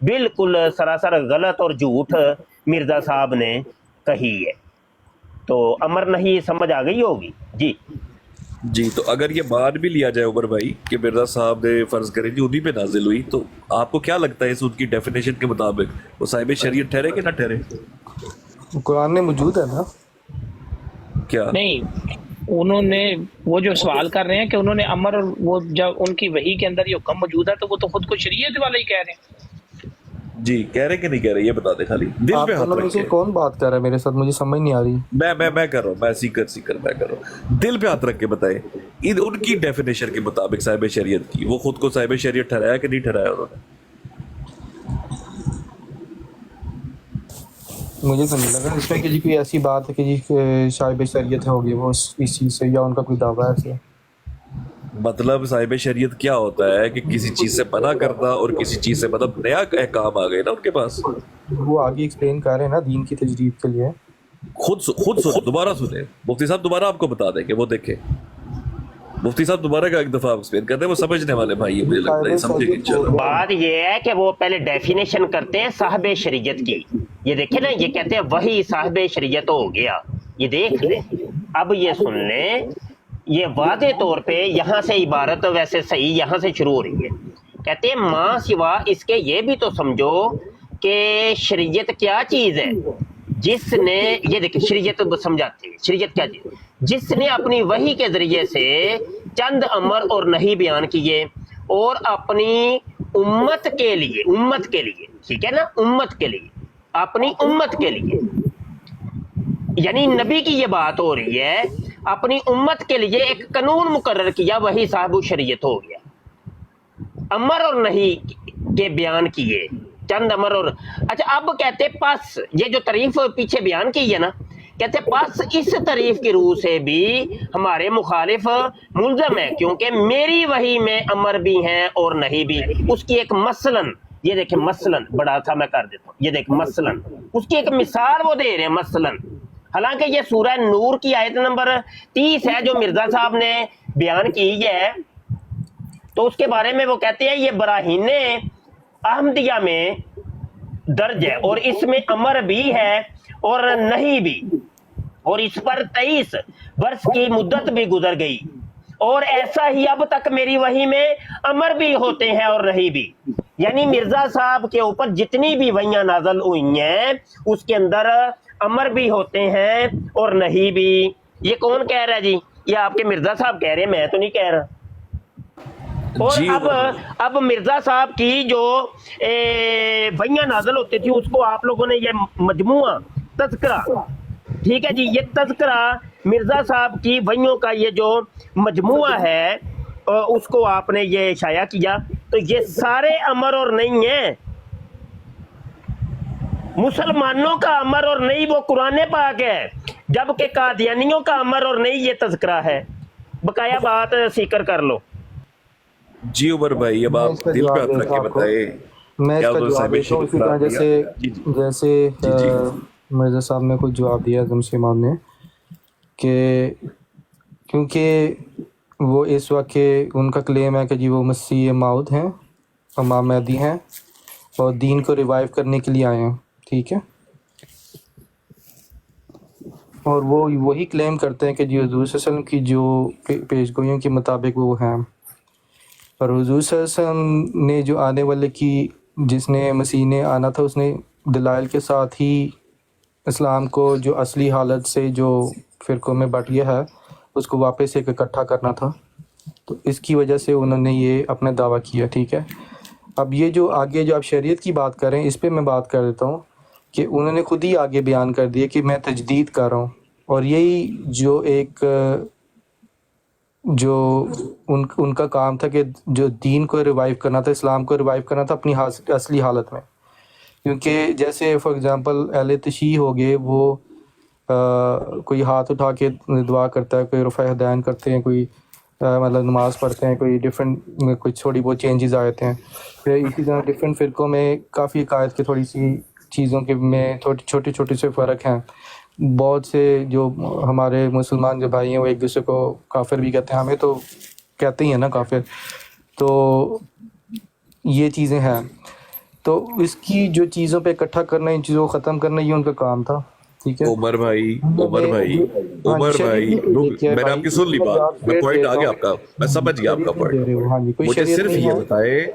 بالکل سراسر غلط اور جھوٹ مرزا صاحب نے کہی ہے. تو امر نہیں سمجھ آ گئی ہوگی. جی تو اگر یہ مان بھی لیا جائے عمر بھائی کہ مرزا صاحب نے فرض کریں جی انہی پہ نازل ہوئی, تو آپ کو کیا لگتا ہے اس ان کی ڈیفینیشن کے مطابق وہ صاحب شریعت ٹھہرے کہ نہ ٹھہرے؟ قرآن میں موجود ہے نا. کیا نہیں, انہوں نے وہ جو سوال کر رہے ہیں کہ انہوں نے امر, اور وہ جب ان کی وحی کے اندر یہ حکم موجود ہے تو وہ تو خود کو شریعت والا ہی کہہ رہے ہیں. جی کہہ رہے کہ نہیں کہہ رہے, یہ بتا دیں خالی دل پہ ہاتھ رکھ کے. کون بات کر رہا ہے میرے ساتھ, مجھے سمجھ نہیں آ رہی. میں کر رہا ہوں, میں سیکر میں کر رہا ہوں. دل پہ ہاتھ رکھ کے بتائیں ان کی ڈیفینیشن کے مطابق صاحب شریعت کی, وہ خود کو صاحب شریعت ٹھہرایا کہ نہیں ٹھہرایا انہوں نے؟ مجھے تو نہیں لگا اس میں کہ جی کوئی ایسی بات ہے کہ جی صاحب شریعت ہوگی وہ اس چیز سے, یا ان کا کوئی دعویٰ ہے ایسے. مطلب صاحب شریعت کیا ہوتا ہے کہ کسی چیز سے منع کرنا اور کسی چیز سے مطلب نیا احکام آ گئے نا ان کے پاس. وہ آگے ایکسپلین کر رہے ہیں نا دین کی تجدید کے لیے. خود سنیں, دوبارہ سنیں مفتی صاحب, دوبارہ آپ کو بتا دیں کہ وہ دیکھیں. مفتی صاحب دوبارہ کا ایک دفعہ ایکسپلین کرتے ہیں, وہ سمجھنے والے بھائی ہیں, مجھے لگتا ہے سمجھیں گے انشاءاللہ. بات یہ ہے کہ وہ پہلے ڈیفینیشن کرتے ہیں صاحب شریعت کی. یہ دیکھیں نا, یہ کہتے ہیں وہی صاحب شریعت ہو گیا, یہ دیکھ لیں. اب یہ سن لیں یہ واضح طور پہ یہاں سے عبارت ویسے صحیح یہاں سے شروع ہو رہی ہے. کہتے ہیں ماں سوا اس کے یہ بھی تو سمجھو کہ شریعت کیا چیز ہے جس نے، یہ دیکھیں شریعت سمجھاتے ہیں شریعت کیا چیز، جس نے اپنی وحی کے ذریعے سے چند امر اور نہیں بیان کیے اور اپنی امت کے لیے ٹھیک ہے نا، امت کے لیے، اپنی امت کے لیے، یعنی نبی کی یہ بات ہو رہی ہے، اپنی امت کے لیے ایک قانون مقرر کیا، وہی صاحب شریعت ہو گیا. امر اور نہیں کے بیان کیے، چند امر اور اچھا. اب کہتے پس یہ جو تعریف پیچھے بیان کی ہے نا، کہتے پس اس تعریف کی روح سے بھی ہمارے مخالف ملزم ہے، کیونکہ میری وحی میں امر بھی ہیں اور نہیں بھی. اس کی ایک مثلاً، یہ دیکھیں مثلاً بڑا تھا میں کر دیتا ہوں، یہ دیکھ مثلاً اس کی ایک مثال وہ دے رہے ہیں مثلاً. حالانکہ یہ سورہ نور کی آیت نمبر 30 ہے جو مرزا صاحب نے بیان کی ہے، تو اس کے بارے میں وہ کہتے ہیں یہ براہین احمدیہ میں درج ہے اور اس میں امر بھی ہے اور نہیں بھی، اور اس پر 23 برس کی مدت بھی گزر گئی، اور ایسا ہی اب تک میری وحی میں امر بھی ہوتے ہیں اور نہیں بھی. یعنی مرزا صاحب کے اوپر جتنی بھی وحیاں نازل ہوئی ہیں اس کے اندر امر بھی ہوتے ہیں اور نہیں بھی. یہ کون کہہ رہا ہے جی؟ یہ آپ کے مرزا صاحب کہہ رہے ہیں، میں تو نہیں کہہ رہا. اور اب مرزا صاحب کی جو وحیاں نازل ہوتی تھی اس کو آپ لوگوں نے یہ مجموعہ تذکرہ، ٹھیک ہے جی، یہ تذکرہ مرزا صاحب کی وحیوں کا یہ جو مجموعہ ہے اس کو آپ نے یہ شائع کیا. تو یہ سارے امر اور نہیں ہیں، مسلمانوں کا امر اور نہیں وہ قرآن پاک ہے، جبکہ قادیانیوں کا امر اور نہیں یہ تذکرہ ہے. بقایا بات سیکر کر لو. جی عمر بھائی اب آپ دل پہ ہاتھ رکھ کے بتائیں. میں اس کا جواب دیتا ہوں اسی طرح جیسے مرزا صاحب نے کچھ جواب دیا اعظم سیمان نے کہ کیونکہ وہ اس وقت ان کا کلیم ہے کہ جی وہ مسیح موعود ہیں، امام مہدی ہیں اور دین کو ریوائیو کرنے کے لیے آئے ہیں، ٹھیک ہے، اور وہ وہی کلیم کرتے ہیں کہ جی حضور صلی اللہ علیہ وسلم کی جو پیش گوئیوں کے مطابق وہ ہیں. اور حضور صلی اللہ علیہ وسلم نے جو آنے والے کی، جس نے مسیح نے آنا تھا، اس نے دلائل کے ساتھ ہی اسلام کو جو اصلی حالت سے جو فرقوں میں بٹ گیا ہے اس کو واپس ایک اکٹھا کرنا تھا. تو اس کی وجہ سے انہوں نے یہ اپنا دعویٰ کیا، ٹھیک ہے. اب یہ جو آگے جو آپ شریعت کی بات کر رہے ہیں اس پہ میں بات کر دیتا ہوں کہ انہوں نے خود ہی آگے بیان کر دیا کہ میں تجدید کر رہا ہوں، اور یہی جو ایک جو ان کا کام تھا کہ جو دین کو ریوائیو کرنا تھا، اسلام کو ریوائیو کرنا تھا اپنی اصلی حالت میں. کیونکہ جیسے فار ایگزامپل اہل تشیع ہو گئے، وہ کوئی ہاتھ اٹھا کے دعا کرتا ہے، کوئی رفع یدین کرتے ہیں، کوئی مطلب نماز پڑھتے ہیں، کوئی ڈفرینٹ کچھ تھوڑی بہت چینجز آئے ہیں. پھر اسی طرح ڈفرینٹ فرقوں میں کافی عقائد کی تھوڑی سی چیزوں کے میں چھوٹے سے فرق ہیں. بہت سے جو ہمارے مسلمان جو بھائی ہیں وہ ایک دوسرے کو کافر بھی کہتے ہیں، ہمیں تو کہتے ہی ہیں نا کافر. تو یہ چیزیں ہیں، تو اس کی جو چیزوں پہ اکٹھا کرنا، ان چیزوں کو ختم کرنا، یہ ان کا کام تھا. ٹھیک ہے عمر بھائی میں نے آپ کی سن لی بات، میں پوائنٹ آ گیا آپ کا، میں سمجھ گیا آپ کا پوائنٹ. مجھے صرف یہ بتائے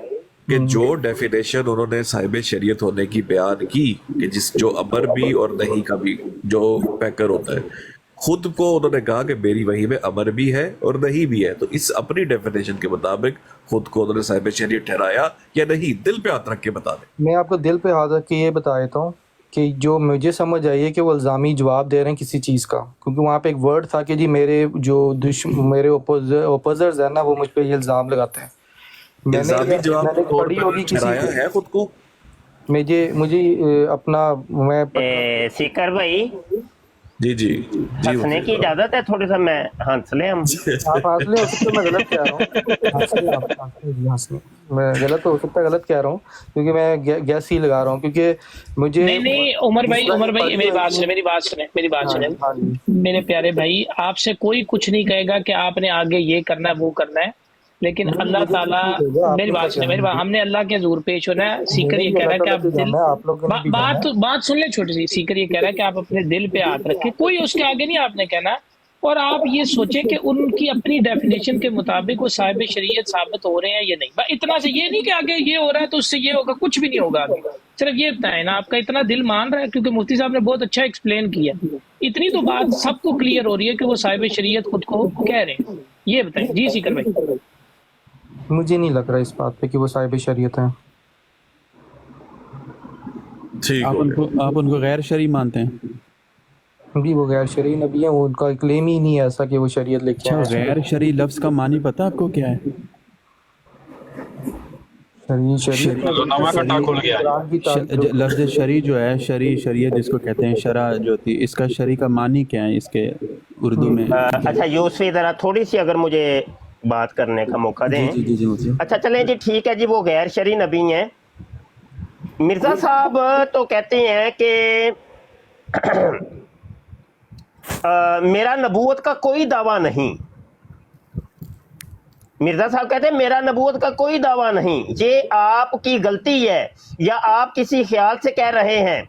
کہ جو ڈیفینیشن انہوں نے صاحب شریعت ہونے کی بیان کی کہ جس جو امر بھی اور نہیں کا بھی جو پیکر ہوتا ہے، خود کو انہوں نے کہا کہ میری وحی میں امر بھی ہے اور نہیں بھی ہے. تو اس اپنی ڈیفینیشن کے مطابق خود کو انہوں نے صاحب شریعت ٹھہرایا یا نہیں؟ دل پہ ہاتھ رکھ کے بتا دیں. میں آپ کو دل پہ ہاتھ رکھ کے یہ بتا دیتا ہوں کہ جو مجھے سمجھ آئی ہے کہ وہ الزامی جواب دے رہے ہیں کسی چیز کا، کیونکہ وہاں پہ ایک ورڈ تھا کہ جی میرے جو میرے اپوزرز ہیں نا وہ مجھ پہ یہ الزام لگاتے ہیں. میں نے پڑھی ہوگی کسی ہے خود کو، مجھے اپنا میں سیکر بھائی جی ہنسنے کی اجازت ہے تھوڑی سا؟ میں ہنس لیں ہم؟ آپ ہنس لیں، ہو سکتا ہے میں غلط کہہ رہا ہوں، میں غلط ہو سکتا ہے غلط کہہ رہا ہوں، کیونکہ میں گیس ہی لگا رہا ہوں. کیونکہ مجھے نہیں عمر بھائی میری بات سنیں میرے پیارے بھائی، آپ سے کوئی کچھ نہیں کہے گا کہ آپ نے آگے یہ کرنا ہے وہ کرنا ہے، لیکن اللہ تعالیٰ، میری بات سنیں، ہم نے اللہ کے حضور پیش ہونا ہے. سیکر یہ کہہ رہا ہے کہ آپ بات سن لیں چھوٹی سی. سیکر یہ کہہ رہا ہے کہ آپ اپنے دل پہ ہاتھ رکھیں، کوئی اس کے آگے نہیں آپ نے کہنا اور آپ یہ سوچیں کہ ان کی اپنی ڈیفینیشن کے مطابق وہ صاحب شریعت ثابت ہو رہے ہیں یا نہیں. بس اتنا سے، یہ نہیں کہ آگے یہ ہو رہا ہے تو اس سے یہ ہوگا، کچھ بھی نہیں ہوگا آگے. صرف یہ بتائیں نا، آپ کا اتنا دل مان رہا ہے، کیونکہ مفتی صاحب نے بہت اچھا ایکسپلین کیا، اتنی تو بات سب کو کلیئر ہو رہی ہے کہ وہ صاحب شریعت خود کو کہہ رہے ہیں. یہ بتائیں جی سیکر بھائی. مجھے نہیں لگ رہا اس بات پہ کہ وہ صاحب شریعت ہیں. ٹھیک آپ ہو ان گیا. کو آپ ان کو غیر شرعی مانتے ہیں؟ بھی وہ غیر شرعی نبی ہیں، وہ ان کا کلیم ہی نہیں ہے ایسا کہ وہ شریعت لے کے اچھا، آئے. غیر شرعی لفظ کا معنی پتہ آپ کو کیا ہے؟ نواں کٹا کھل گیا. قرآن کی تعریف لفظ شرعی جو ہے، شریعت جس کو کہتے ہیں، شرع جو ہوتی ہے، اس کا شرعی کا معنی کیا ہے اس کے اردو میں؟ اچھا یوسفی ذرا تھوڑی سی اگر مجھے بات کرنے کا موقع دیں. جی مفتی. اچھا چلیں جی ٹھیک ہے جی، وہ غیر شرعی نبی ہیں. مرزا صاحب تو کہتے ہیں کہ میرا نبوت کا کوئی دعویٰ نہیں. مرزا صاحب کہتے ہیں میرا نبوت کا کوئی دعویٰ نہیں، یہ آپ کی غلطی ہے یا آپ کسی خیال سے کہہ رہے ہیں.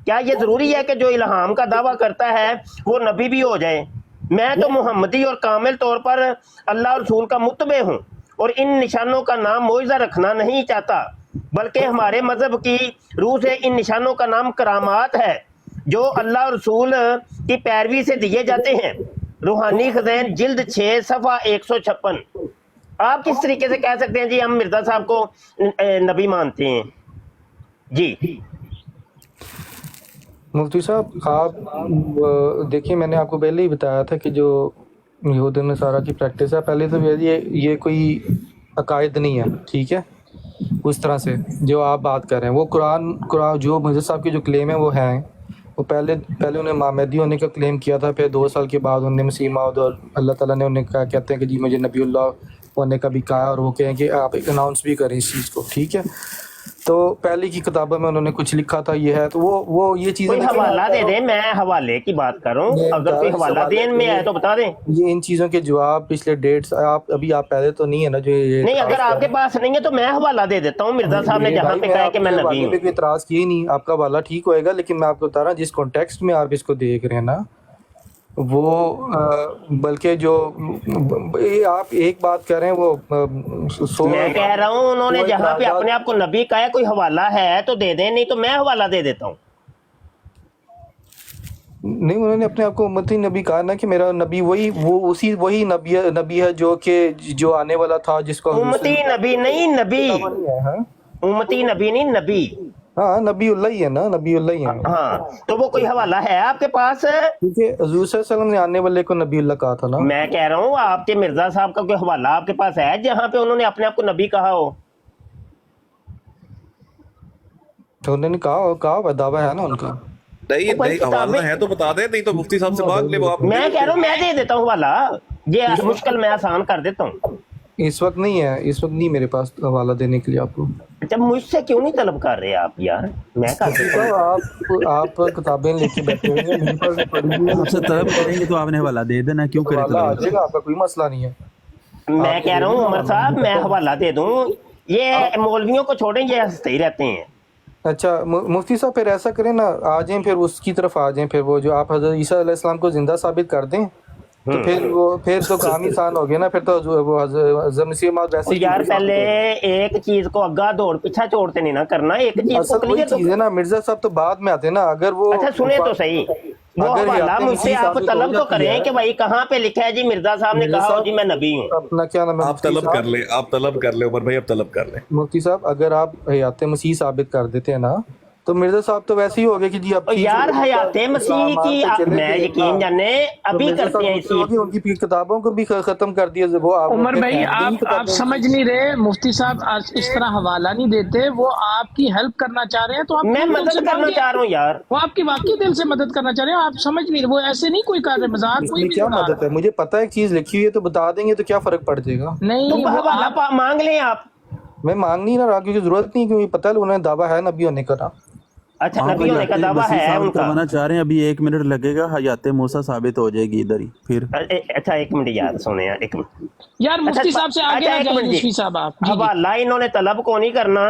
کیا یہ ضروری ہے کہ جو الہام کا دعویٰ کرتا ہے وہ نبی بھی ہو جائے؟ میں تو محمدی اور کامل طور پر اللہ اور رسول کا متبع ہوں، اور ان نشانوں کا نام معجزہ رکھنا نہیں چاہتا، بلکہ ہمارے مذہب کی روح سے ان نشانوں کا نام کرامات ہے جو اللہ اور رسول کی پیروی سے دیے جاتے ہیں. روحانی خزین جلد 6 صفحہ 156. آپ کس طریقے سے کہہ سکتے ہیں جی ہم مرزا صاحب کو نبی مانتے ہیں؟ جی مفتی صاحب آپ دیکھیں، میں نے آپ کو پہلے ہی بتایا تھا کہ جو یہود و نصارہ کی پریکٹس ہے، پہلے تو یہ کوئی عقائد نہیں ہے، ٹھیک ہے. اس طرح سے جو آپ بات کر رہے ہیں وہ قرآن جو مرزا صاحب کے جو کلیم ہیں وہ ہیں، وہ پہلے انہیں مہدی ہونے کا کلیم کیا تھا، پھر 2 سال کے بعد انہوں نے مسیح موعود اور اللہ تعالیٰ نے انہیں کہا، کہتے ہیں کہ جی مجھے نبی اللہ ہونے کا بھی کہا، اور وہ کہیں کہ آپ ایک اناؤنس بھی کریں اس چیز کو، ٹھیک ہے. تو پہلے کی کتابوں میں انہوں نے کچھ لکھا تھا، یہ ہے. تو وہ یہ چیزیں کوئی حوالہ دے دیں، میں حوالے کی بات کروں، اگر کوئی حوالہ دین میں ہے تو بتا دیں. یہ ان چیزوں کے جواب پچھلے ڈیٹس ابھی آپ پہلے تو نہیں ہے نا جو یہ نہیں، اگر آپ کے پاس نہیں ہے تو میں حوالہ دے دیتا ہوں. مرزا صاحب نے جہاں پہ کہا ہے کہ میں نبی ہوں. کوئی اعتراض کیا ہی نہیں، آپ کا حوالہ ٹھیک ہوئے گا، لیکن میں آپ کو بتا رہا ہوں جس کانٹیکسٹ میں آپ اس کو دیکھ رہے ہیں نا، وہ بلکہ جو آپ ایک بات کر رہے ہیں وہ میں کہہ رہا ہوں انہوں نے جہاں پہ اپنے آپ کو نبی کہا ہے، کوئی حوالہ ہے تو دے دیں، نہیں تو میں حوالہ دے دیتا ہوں. نہیں، انہوں نے اپنے آپ کو امتی نبی کہا نا کہ میرا نبی وہی نبی ہے جو آنے والا تھا، جس کو امتی نبی نہیں، نبی. امتی نبی نہیں، نبی. ہاں نبی اللہ ہی ہے نا، نبی اللہ ہی ہے. ہاں تو وہ کوئی حوالہ ہے آپ کے پاس؟ کیونکہ حضور صلی اللہ علیہ وسلم نے آنے والے کو نبی اللہ کہا تھا نا. میں کہہ رہا ہوں آپ کے مرزا صاحب کا کوئی حوالہ آپ کے پاس ہے جہاں پہ انہوں نے اپنے آپ کو نبی کہا ہو؟ تو انہوں نے کہا ہوا دعویٰ ہے نا ان کا. نہیں حوالہ ہے تو بتا دیں، نہیں تو مفتی صاحب سے مانگ لے. وہ آپ میں کہہ رہا ہوں میں دے دیتا ہوں حوالہ، یہ مشکل میں آسان کر دیتا ہوں. اس وقت نہیں میرے پاس حوالہ دینے کے لیے آپ کو. اچھا مجھ سے کیوں نہیں طلب کر رہے آپ یار؟ میں کر دیتا ہوں. آپ کتابیں لے کے بیٹھے ہوئے ہیں، میرے پاس پڑھی ہوئی ہیں. آپ سے طلب کریں گے تو آپ نے حوالہ دے دینا، کیوں کرے حوالہ آ طلب؟ جائے گا، آپ کا کوئی مسئلہ نہیں ہے. میں کہہ رہا ہوں عمر صاحب میں حوالہ دے دوں، یہ مولویوں کو چھوڑیں، یہ ہنستے ہی رہتے ہیں. اچھا مفتی صاحب پھر ایسا کریں نا، آ جائیں پھر اس کی طرف آ جائیں، پھر وہ جو آپ حضرت عیسیٰ علیہ السلام کو زندہ ثابت کر دیں تو پھر تو کام آسان ہو گیا نا. پھر تو وہ حضرت مسیح موعود ویسے ہی. یار پہلے ایک چیز کو اگا دوڑ پیچھا چھوڑتے نہیں نا کرنا، ایک چیز کو اصل وہی چیز ہے نا، مرزا صاحب تو بعد میں آتے ہیں نا. اگر وہ اچھا سنیں تو صحیح، وہ حوالہ مجھ سے آپ طلب تو کریں کہ بھائی کہاں پہ لکھا ہے جی مرزا صاحب نے کہا ہو جی میں نبی ہوں. اپنا کیا نام ہے آپ طلب کر لیں عمر بھائی، آپ طلب کر لیں. مفتی صاحب اگر آپ حیات مسیح ثابت کر دیتے ہیں نا تو مرزا صاحب تو ویسے ہی ہو گئے کہ جی اب یار حیات مسیح کی میں یقین جانے ابھی کرتے ہیں اسی. ان کی کتابوں کو بھی ختم کر دیا وہ. عمر بھائی آپ سمجھ نہیں رہے، مفتی صاحب اس طرح حوالہ نہیں دیتے، وہ آپ کی ہیلپ کرنا چاہ رہے ہیں تو آپ میں مدد کرنا چاہ رہا ہوں یار. وہ آپ کی واقعی دل سے مدد کرنا چاہ رہے ہیں، آپ سمجھ نہیں رہے، وہ ایسے نہیں کوئی کر رہے، مذاق کوئی بھی کیا نہیں مدد ہے. مجھے پتا ہے ایک چیز لکھی ہوئی ہے تو بتا دیں گے تو کیا فرق پڑ جائے گا. نہیں حوالہ مانگ لیں آپ. میں مانگ نہیں رہا کیونکہ ضرورت نہیں، کیونکہ پتہ ہے انہوں نے دعویٰ ہے نبی ہونے کا نا. اچھا نبی ہونے کا دعویٰ ہے ان کا. کروانا چاہ رہے ہیں، ابھی 1 منٹ لگے گا، حیات موسیٰ ثابت ہو جائے گی ادھر ہی. پھر اچھا 1 منٹ یار سونے یار 1 منٹ یار مفتی صاحب سے آگے نہ جائیں. مفتی صاحب آپ حوالہ انہوں نے طلب کو نہیں کرنا،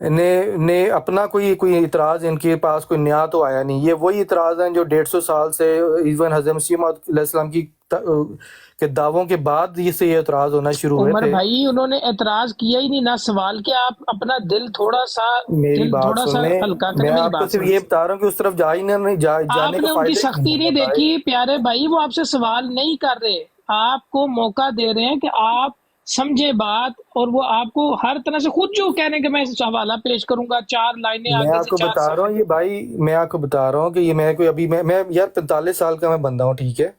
نے اپنا کوئی اعتراض ان کے پاس کوئی نیا تو آیا نہیں. یہ وہی اعتراض ہیں جو 150 سال سے ایون حضرت مسیح موعود علیہ السلام کے دعووں کے بعد یہ اعتراض ہونا شروع ہوئے عمر تھے. بھائی انہوں نے اعتراض کیا ہی نہیں، نہ سوال کیا. آپ اپنا دل تھوڑا سا میری بات سنیں، ہلکا کریں. میں میری آپ کو بات صرف سنیں. یہ بتا رہا ہوں کہ اس طرف جانے آپ نے کا ان کی فائدہ سختی نہیں دیکھی پیارے بھائی، وہ آپ سے سوال نہیں کر رہے، آپ کو موقع دے رہے ہیں کہ آپ سمجھے بات، اور وہ آپ کو ہر طرح سے خود جو کہنے کہ میں حوالہ پیش کروں گا 4 لائنیں میں آگے آپ سے کو 4 بتا رہا ہوں یہ بھائی، میں آپ کو بتا رہا ہوں کہ یہ میں کوئی ابھی میں یار 45 سال کا میں بندہ ہوں، ٹھیک ہے.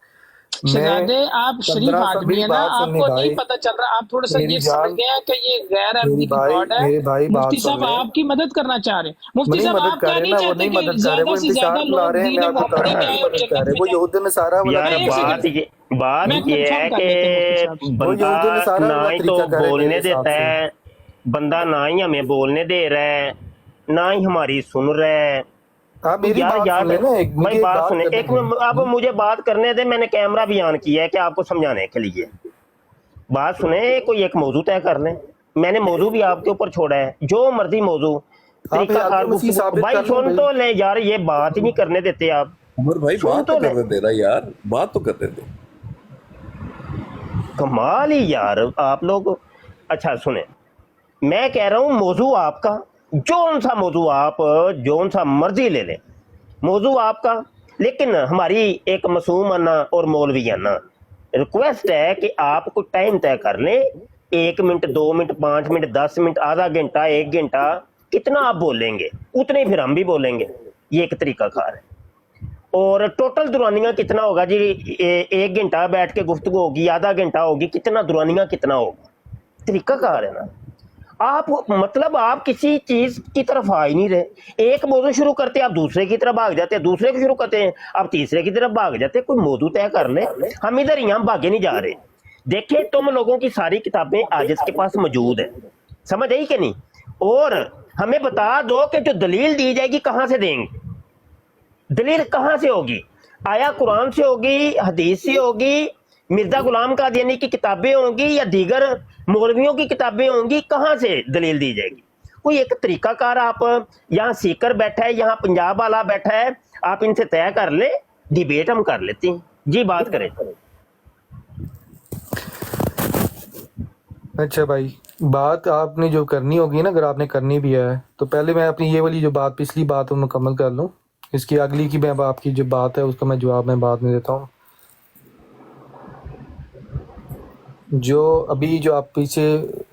شہزادے آپ شریف 15 سال آدمی میری ہیں نا، بات آپ سننے کو بھائی، نہیں پتہ چل رہا، آپ تھوڑا سا میری یہ سمجھ جان، گئے ہیں کہ یہ غیر میری عملی گاڈ ہے. میرے بھائی مفتی بات سن صاحب لیں. آپ کی مدد کرنا چاہ رہے ہیں. مفتی نہیں صاحب مدد آپ کر کیا رہے نہیں نا، وہ چاہتے نہیں کہ مدد کر رہے، وہ زیادہ سے انتشار زیادہ پھیلا لوگ رہے ہیں. دین میں آپ بتا محمدی رہا میں ہوں آئیں نہیں اور مدد کر جنت رہے. میں وہ جائیں. یہود نصارہ والا یار طریقہ ایک کر سیکنڈ، رہے ہیں. بات میں یہ ہے کنفرم کر لیتے ہیں مفتی صاحب سے. کہ وہ یہود بندہ نصارہ نہ والا ہی تو طریقہ کر رہے ہیں بولنے میرے حساب دیتا سے. ہے، بندہ نہ ہی ہمیں بولنے دے رہا ہے، نہ ہی ہماری سن رہا ہے. آپ میری یار بات یار سن لیں نا، بھائی مجھے ایک بات بات سنیں، کرنے ایک دیں. اب مجھے بات کرنے دیں. میں نے کیمرہ بھی آن کیا ہے کہ آپ کو سمجھانے کے لیے. بات سنیں، کوئی ایک موضوع طے کر لیں. میں نے موضوع بھی آپ کے اوپر چھوڑا ہے، جو مرضی موضوع، آپ طریقہ حیات کار مسیح گفتگو. ثابت بھائی کر لیں سن بھائی. تو لیں یار، یہ بات ہی نہیں کرنے دیتے آپ. عمر بھائی سن بات تو تو لیں. کرنے دینا یار، بات تو کرنے دے. کمال ہی یار آپ لوگ. اچھا سنیں، میں کہہ رہا ہوں موضوع آپ کا، جون سا موضوع آپ جون سا مرضی لے لیں، موضوع آپ کا. لیکن ہماری ایک معصومانہ اور مولویانہ ریکویسٹ ہے کہ آپ کو ٹائم طے کر لیں. 1 منٹ 2 منٹ 5 منٹ 10 منٹ، آدھا گھنٹہ 1 گھنٹہ، کتنا آپ بولیں گے اتنے پھر ہم بھی بولیں گے. یہ ایک طریقہ کار ہے. اور ٹوٹل دورانیہ کتنا ہوگا جی؟ 1 گھنٹہ بیٹھ کے گفتگو ہوگی، آدھا گھنٹہ ہوگی، کتنا دورانیہ کتنا ہوگا؟ طریقہ کار ہے نا. آپ مطلب آپ کسی چیز کی طرف آ ہی نہیں رہے. ایک موضوع شروع کرتے ہیں آپ دوسرے کی طرف بھاگ جاتے ہیں، دوسرے کو شروع کرتے ہیں آپ تیسرے کی طرف بھاگ جاتے ہیں. کوئی موضوع طے کر لیں. ہم ادھر یہاں بھاگے نہیں جا رہے. دیکھیں تم لوگوں کی ساری کتابیں عاجز کے پاس موجود ہیں، سمجھ آئی کہ نہیں؟ اور ہمیں بتا دو کہ جو دلیل دی جائے گی کہاں سے دیں گے؟ دلیل کہاں سے ہوگی؟ آیا قرآن سے ہوگی، حدیث سے ہوگی، مرزا غلام قادیانی کی کتابیں ہوں گی، یا دیگر مولویوں کی کتابیں ہوں گی؟ کہاں سے دلیل دی جائے گی؟ کوئی ایک طریقہ کار آپ یہاں سیکر بیٹھا ہے، یہاں پنجاب والا بیٹھا ہے، آپ ان سے طے کر لیں، ڈیبیٹ ہم کر لیتے ہیں. جی بات کریں. اچھا بھائی، بات آپ نے جو کرنی ہوگی نا، اگر آپ نے کرنی بھی ہے تو پہلے میں اپنی یہ والی جو بات پچھلی بات مکمل کر لوں. اس کی اگلی کی میں آپ کی جو بات ہے اس کا میں جواب میں بعد میں دیتا ہوں. جو ابھی جو آپ پیچھے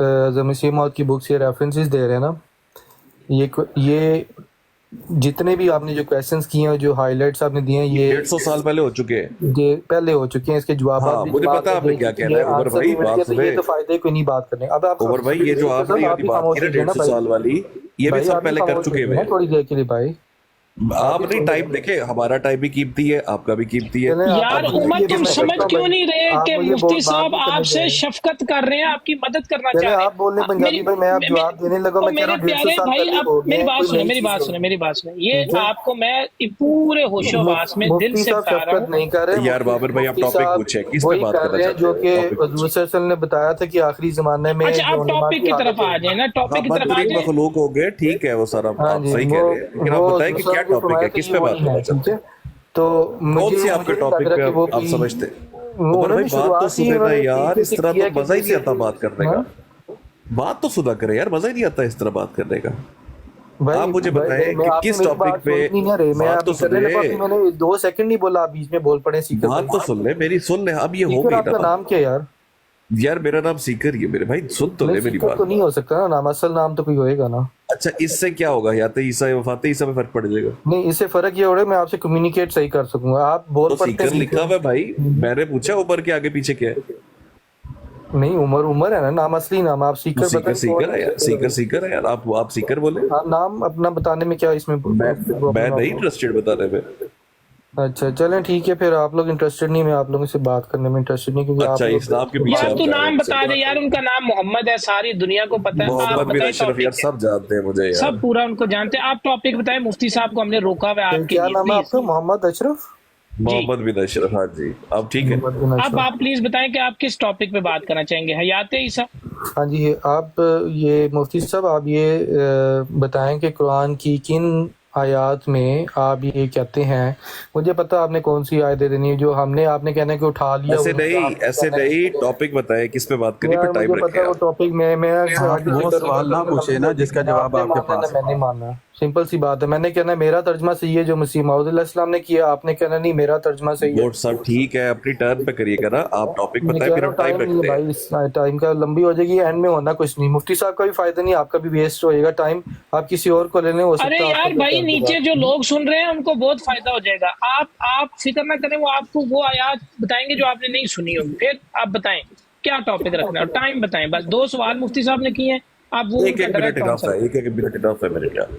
حضرت مسیح موعود کی بک سے ریفرنسز دے رہے ہیں نا، یہ جتنے بھی آپ نے جو کویسچنز کیے ہیں، جو ہائی لائٹس آپ نے دیے ہیں، یہ 150 سال پہلے ہو چکے ہیں. یہ پہلے ہو چکے ہیں. اس کے جوابات ہاں بھی مجھے جواب پتا آپ میں نے دے کیا چکے کہنا ہے ہیں، عمر آنسر بھائی. بھی مل بات گیا. تو سنیں یہ تو فائدے کوئی نہیں بات کرنے. اب آپ عمر بھائی، یہ جو آپ نے آپ یہ بھی بات کی خاموش نا رہیے نا 150 بھائی. سال والی، یہ بھی بھائی سب آپ بھی پہلے کر خاموش چکے رہیے ہوئے نا ہیں. تھوڑی دیر کے لیے بھائی. آپ نہیں ٹائم دیکھیں، ہمارا ٹائم بھی قیمتی ہے، آپ کا بھی قیمتی ہے. چلیں یار آپ عمر یہ تم میں سمجھ کرتا ہوں کیوں بھائی. نہیں رہے آپ کہ مجھے مفتی بات صاحب نہیں کرنے آپ دے سے رہے. شفقت کر رہے ہیں، آپ کی مدد کرنا چلے چاہ رہے آپ بول لیں ہیں. پنجابی بھائی، میں اب جواب دینے لگا. میں کہہ رہا ہوں 150 میرے سال بھائی، پہلے اب ہو گئے میری ہیں، بات کوئی سنیں، نئی میری چیز بات ہو سنیں، گئی. میری بات سنیں. یہ ٹھیک ہے. آپ کو میں پورے ہوش و حواس میں دل مفتی سے صاحب بتا رہا ہوں. شفقت نہیں کر رہے. یار بابر بھائی، آپ مفتی ٹاپک صاحب پوچھیں، کس پہ وہی بات کر کرنا رہے ہیں چاہتے جو ہیں؟ کہ ٹاپک حضور صلی اللہ علیہ وسلم نے بتایا تھا کہ آخری زمانے میں اچھا جو آپ علماء ٹاپک کی کی طرف حالت آ ہے. جائیں نا، ٹاپک کی طرف آ بدترین جائیں. مخلوق ہو گئے، ٹھیک ہے وہ سارا ہاں آپ جی، صحیح کہہ رہے ہیں، لیکن آپ وہ بتائیں کہ کیا حضور نے ٹاپک فرمایا ہے، تھا کس کہ پہ وہ بات نہیں کرنا ہے. ٹھیک چاہتے ہے. ہیں؟ تو کون سی آپ کے مجھے نہیں لگ ٹاپک رہا پہ کہ وہ آپ سمجھتے ہیں؟ عمر انہوں بھائی نے بات تو شروعات ہی سنے نا انہوں نے یار، طریقے اس سے طرح کیا تو کہ مزہ ہی نہیں جیسے آتا بات کرنے کا. بات تو سنا کرے یار، مزہ ہی نہیں آتا اس طرح بات کرنے کا. آپ مجھے بھائی بتائیں میں کہ آپ نے کس میری ٹاپک بات پہ. سن ہی نہ رہے. میں بات تو ابھی کرنے سنے، لگا، ابھی میں نے 2 سیکنڈ نہیں بولا، آپ بیچ میں بول پڑے سیکر بات تو سن لے میری، سن لے. اب یہ ہو سیکر گئی آپ نا کا بات. نام کیا یار؟ یار میرا نام سیکر ہی ہے میرے بھائی، سن تو نہیں لے میری سیکر بات. تو نہیں ہو سکتا نا نام، اصل نام تو کوئی ہوئے گا نا. اچھا اس سے کیا ہوگا؟ یا تو عیسیٰ وفات عیسیٰ میں فرق پڑ جائے گا. نہیں، اس سے فرق یہ ہو رہا ہے میں آپ سے کمیونیکیٹ صحیح کر سکوں گا. آپ بول تو پڑتے سیکر ہیں لکھا ہوا ہے بھائی، میں نے پوچھا عمر کے آگے پیچھے کیا ہے. نہیں، عمر ہے نا نام، اصلی نام. آپ تو سیکر سیکر بتائیں کون سیکر ہے ہے. یار، سیکر ہے یار. آپ سیکر بولے. آپ نام اپنا بتانے میں کیا اس میں میں نہیں انٹرسٹیڈ بتانے میں. اچھا چلیں ٹھیک ہے، پھر آپ لوگ انٹرسٹڈ نہیں، میں آپ لوگوں سے بات کرنے میں انٹرسٹڈ نہیں، کیونکہ اچھا آپ اس نام کے لوگ پیچھے یار آپ تو جا رہے نام ہیں. بتا دے یار، ان کا نام محمد ہے، ساری دنیا کو پتہ ہے. آپ محمد بن بتائیں اشرف یار، ٹاپک، سب جانتے ہیں مجھے یار. سب پورا ان کو جانتے ہیں. آپ ٹاپک بتائیں، مفتی صاحب کو ہم نے روکا ہوا ہے آپ کے کیا لیے، نام ہے آپ پلیز. کا؟ محمد اشرف. جی محمد بن اشرف، ہاں جی. اب ٹھیک ہے. محمد بن اب اشرف. آپ پلیز بتائیں کہ آپ کس ٹاپک پہ بات کرنا چاہیں گے. حیات عیسیٰ. ہاں جی، آپ یہ مفتی صاحب آپ یہ بتائیں کہ قرآن کی کن آیات میں آپ یہ کہتے ہیں، مجھے پتہ آپ نے کون سی آیت دے دینی ہے جو ہم نے آپ نے کہنا ہے کہ اٹھا لیا ایسے نہیں ٹاپک بتائے کس پہ بات کرنی، یار پھر ٹائم مجھے رکھیں پتا وہ آپ۔ ٹاپک میں آگے وہ ذکر سوال نہ پوچھے نا جس کا جواب آپ کے پاس میں نہیں ماننا، سمپل سی بات ہے، میں نے کہنا ہے میرا ترجمہ صحیح ہے جو مسیح موعود علیہ السلام نے کیا، آپ نے کہنا نہیں میرا ترجمہ صحیح ہے۔ وہ سب ٹھیک ہے، اپنی ٹرن پہ کریے گا نا، آپ ٹاپک میں بتائیں کہہ پھر رہا ہم ہوں ٹائم ٹائم نہیں ہے رکھتے ہیں۔ بھائی، اس ٹائم کا لمبی ہو جائے گی، اینڈ میں ہونا کچھ نہیں، مفتی صاحب کا بھی فائدہ نہیں، آپ کا بھی ویسٹ ہوئے گا ٹائم، آپ کسی اور کو لے لیں، ہو ارے سکتا ہے آپ یار کو بھائی کر دے گا۔ نیچے جو لوگ سن رہے ہیں ان کو بہت فائدہ ہو جائے گا، آپ فکر نہ کریں، وہ آپ کو وہ آیات بتائیں گے جو آپ نے نہیں سنی ہوگی، پھر آپ بتائیں کیا ٹاپک رکھنا ہے اور ٹائم بتائیں، بس 2 سوال مفتی صاحب نے کیے ہیں، آپ وہ ان ایک کا ایک منٹ ڈائریکٹ انف آنسر ہے، ایک منٹ انف ہے میرے خیال۔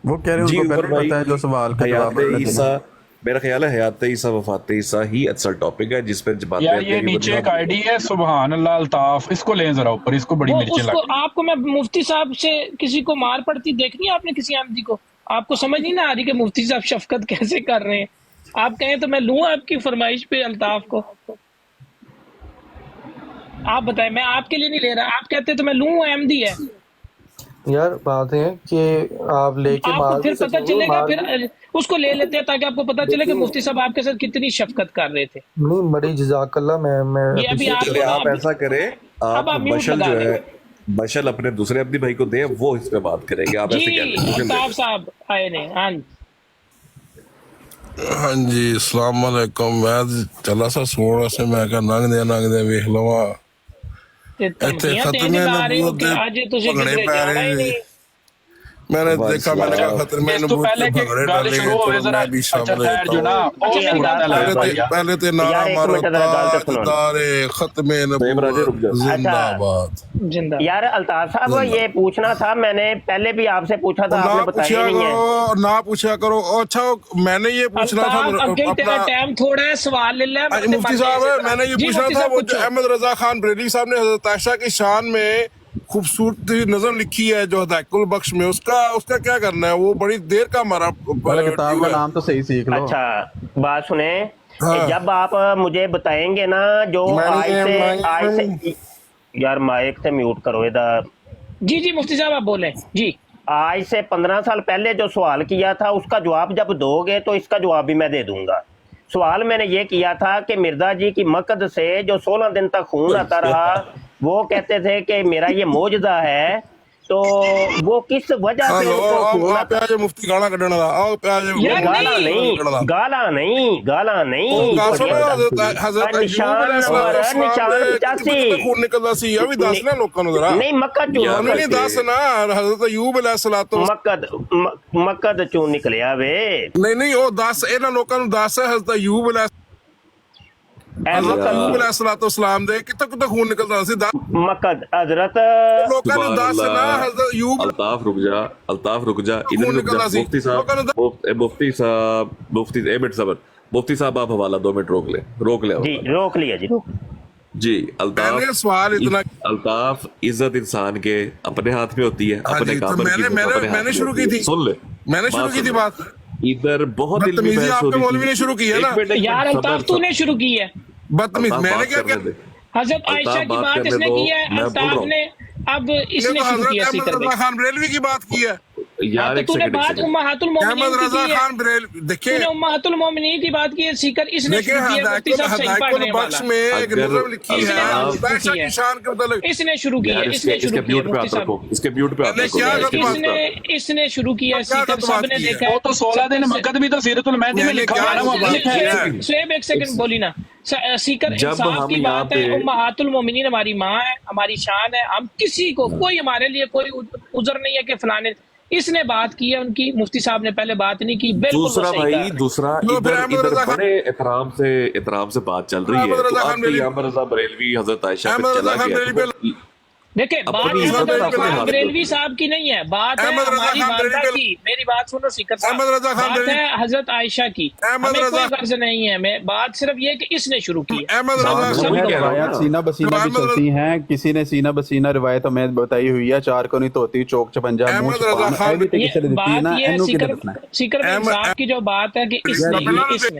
وہ کہہ رہے ہیں ان جی کو عمر پہلے بھائی، پتہ ہے جو سوال کا جواب حیات آپ نے دینا۔ عیسیٰ، میرا خیال ہے حیات عیسیٰ وفات عیسیٰ ہی اصل ٹاپک ہے جس پہ باتیں یار یہ نیچے تقریباً ایک آئی ڈی ہے سبحان اللہ الطاف، اس کو لیں ذرا اوپر، اس کو بڑی وہ مرچیں اس لگ کو رہی ہیں۔ آپ کو میں مفتی صاحب سے کسی کو مار پڑتی دیکھنی ہے آپ نے کسی احمدی کو، آپ کو سمجھ نہیں نہ آ رہی کہ مفتی صاحب شفقت کیسے کر رہے ہیں، آپ کہیں تو میں لوں آپ کی فرمائش پہ الطاف کو، آپ بتائیں، میں آپ کے لیے نہیں لے رہا، آپ کہتے تو میں لوں، احمدی ہے، یار بات ہے کہ آپ لے کے آپ کو مار پھر بھی پتہ سکیں گے، چلے گا، مار پھر بھی اس کو لے لیتے ہیں تاکہ آپ کو پتہ چلے کہ دیکھیں مفتی صاحب آپ کے ساتھ کتنی شفقت کر رہے تھے۔ نہیں، بڑی جزاک اللہ، میں یہ ابھی اپریشیٹ آپ کرتا کو چلے نا آپ ایسا کریں، اب آپ آپ میوٹ مشل لگا جو دیں۔ ہے مشل اپنے دوسرے اپنی بھائی کو دیں، وہ اس پہ بات کریں گے، آپ ایسے کہہ جی لیں مشل دے الطاف دیں۔ صاحب آئے نے، ہاں جی ہاں جی السلام علیکم، میں چلا سا سونا سے میں کہ ننگ دے ویخ لواں تے ایتھے دھمکیاں ختم دین جا رہے ہو نبوت کہ دے آج تسی بھگڑے کدھر پی جانا رہے ہی جی، نہیں۔ میں نے وائس دیکھا، میں نے کہا اللہ، ختم اس تو نبوت کے پہلے کہ بھگڑے گل ڈالے شروع گئے، ہوئے چلو ذرا، میں بھی اچھا شامل ٹھہر ہوتا جو نا، ہوں۔ او اچھا میری کوڑا بات نہ لگ سنو، بھائی پہلے تے نعرہ یار ایک مارو، منٹ ذرا گل تے سنو، تاجدار ختم طیب راجے رک نبوت جا۔ زندہ اچھا آباد زندہ یار الطاف صاحب زندہ۔ یہ پوچھنا تھا، میں نے پہلے بھی آپ سے پوچھا اور تھا، آپ نہ نے بتایا ہی پوچھا نہیں ہے۔ کرو، نہ پوچھا کرو، اور اچھا میں نے یہ پوچھنا تھا الطاف اگے اپنا، ٹائم تھوڑا ہے، سوال لے لیں آج مرتے مفتی مرنے اسی صاحب طرح۔ میں نے یہ جی پوچھنا مفتی تھا، صاحب وہ جو پوچھو۔ احمد رضا خان بریلوی صاحب نے حضرت عائشہ کی شان میں خوبصورتی نظم لکھی ہے جو ہدایت البخش میں، اس کا کیا کرنا ہے؟ وہ بڑی دیر کا ہمارا پہلے کتاب ڈیو کا ہے۔ نام تو صحیح سیکھ لو۔ اچھا بات سنیں، ہاں جب آپ مجھے بتائیں گے نا جو آج سے یار مائک سے میوٹ کرو ادھر، جی جی مفتی صاحب آپ بولیں جی۔ آج سے 15 سال پہلے جو سوال کیا تھا اس کا جواب جب دو گے تو اس کا جواب بھی میں دے دوں گا۔ سوال میں نے یہ کیا تھا کہ مرزا جی کی مقد سے جو 16 دن تک خون آتا رہا، وہ کہتے تھے کہ میرا یہ معجزہ ہے، تو وہ کس وجہ سے ان کو خون آتا؟ مفتی گالا کڈنا دا، آؤ پیاج یار نہیں گالا نہیں، گالا نہیں، گالا نہیں، حضرت ایوب علیہ نشان نمبر السلام نشان دے 85 خون نکلدا سی، یہ بھی دس نا لوکاں نوں ذرا، نہیں مکہ چوں ہمیں نہیں دس نا، حضرت ایوب علیہ السلام مکد چوں نکلیا وے، نہیں وہ دس انہاں لوکاں نوں دس حضرت ایوب علیہ اے السلام دے کتنے خون نکلدا سی، دس مکد حضرت لوکاں نوں سبحان دس نا اللہ، حضرت ایوب الطاف رک جا، الطاف رک جا، ادھر خون رک جا، نکلدا سی، مفتی صاحب، مفتی ایک منٹ صبر، مفتی صاحب آپ حوالہ 2 منٹ روک لیں جی حوالہ۔ روک لیا جی، جی میں نے سوال اتنا، الطاف، عزت انسان کے اپنے ہاتھ میں ہوتی ہے، اپنے کامر کی عزت اپنے ہاتھ میں نے شروع کی تھی، سن لے، میں نے شروع کی تھی بات، ادھر بہت علمی بدتمیزی بحث آپ ہو کے رہی مولوی نے شروع کی ہے نا، یار الطاف تو نے شروع کی ہے، بدتمیز میں نے کیا کیا، حضرت عائشہ کی بات اس نے کی ہے، الطاف نے اب اس نے تو شروع حضرت کیا احمد سیکر رضا بھائی، خان بریلوی کی بات کی ہے، یار تو ایک تو نے سیکنڈ، بات امہات احمد المومنین کی رضا کی ہے، خان بریلوی دیکھیں، تو نے امہات المومنین کی بات کی ہے، سیکر اس نے دیکھیں شروع کی ہے، مفتی صاحب صحیح پڑھ رہے ہیں البخش والا، میں ایک نظم لکھی اس ہے نے حضرت شروع عائشہ کی ہے، کی شان کے متعلق، اس نے شروع کی یار ہے، اس نے اس کے شروع کی ہے میوٹ پہ مفتی آپ صاحب، رکھو، اس کے میوٹ پہ آپ میں نے رکھو، کیا اس کے غلط میوٹ پہ۔ اس نے شروع کیا ہے، کیا سیکر غلط سب بات نے کی ہے؟ دیکھا ہے، وہ تو 16 دن مقد بھی تو سیرت المہدی میں لکھا ہوا ہے نا، وہ بات کی ہے۔ سویب ایک سیکنڈ بولی نا، سیکر جب انصاف ہم کی یہاں بات ہے، پہ امہات المومنین ہماری ماں ہے، ہماری شان ہے، ہم کسی کو کوئی ہمارے لیے کوئی عذر نہیں ہے کہ فلانے، اس نے بات کی ہے ان کی، مفتی صاحب نے پہلے بات نہیں کی، بالکل وہ دوسرا صحیح بھائی، کر رہے ہیں۔ دوسرا ادھر بڑے احترام سے بات چل رہی ہے، تو اب کوئی احمد رضا بریلوی حضرت عائشہ پہ چلا گیا، تو دیکھیں بات اپنی احمد عزت رضا اپنے خان ہاتھ بریلوی میں صاحب کی نہیں ہے، بات ہے احمد رضا ہماری خان والدہ بریلوی کی، میری بات سنو سیکر صاحب، احمد رضا خان بات بریلوی، ہے حضرت عائشہ کی، احمد ہمیں کوئی رضا، غرض نہیں ہے، میں بات صرف یہ کہ اس نے شروع کی ہے، احمد بات رضا یہ سب ہے کو کہہ رہا ہوں روایات نا۔ سینہ بسینہ بھی چلتی ہیں، کسی نے سینہ بسینہ روایت ہمیں بتائی ہوئی ہے، چار کو نہیں توتی چوک چپنجا منہ احمد رضا چھپان، خان ایوی تے کسی نے دیتی ہے بات نا، یہ ہے اینو کنے سیکر دسنا ہے۔ سیکر انصاف کی جو بات ہے کہ اس نے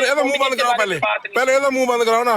ਇਹਦਾ ਮੂੰਹ ਬੰਦ ਕਰਾਓ ਪਹਿਲੇ, ਪਹਿਲੇ ਇਹਦਾ ਮੂੰਹ ਬੰਦ ਕਰਾਓ ਨਾ।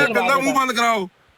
ਇਹਦਾ ਮੂੰਹ ਬੰਦ ਕਰਾਓ।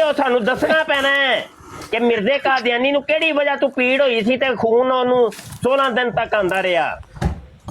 ਉਹ ਤੁਹਾਨੂੰ ਦੱਸਣਾ ਪੈਣਾ ਹੈ ਕਿ ਮਿਰਜ਼ੇ ਕਾਦੀਆਨੀ ਨੂੰ ਕਿਹੜੀ ਵਜ੍ਹਾ ਤੋਂ ਪੀੜ ਹੋਈ ਸੀ ਤੇ ਖੂਨ ਉਹਨੂੰ 16 ਦਿਨ ਤੱਕ ਆਂਦਾ ਰਿਹਾ।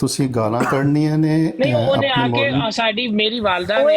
ਤੁਸੀਂ ਗਾਲਾਂ ਕੱਢਣੀਆਂ ਨੇ ਨਹੀਂ ਉਹਨੇ ਆ ਆਪਣੇ ਕੇ ਮੌਲਵੀ ਸਾਡੀ ਮੇਰੀ ਵਾਲਦਾ ਨੇ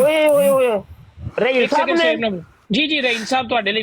ਓਏ ਓਏ ਓਏ ਰਹੀਲ ਇੱਕ ਸਾਹਿਬ ਸੈਕਿੰਡ ਨੇ, ਜੀ ਜੀ ਰਹੀਲ ਸਾਹਿਬ ਤੁਹਾਡੇ ਲਈ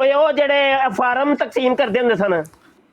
ਓਏ ਉਹ ਜਿਹੜੇ ਫਾਰਮ ਤਕਸੀਮ ਕਰਦੇ ਹੁੰਦੇ ਸਨ,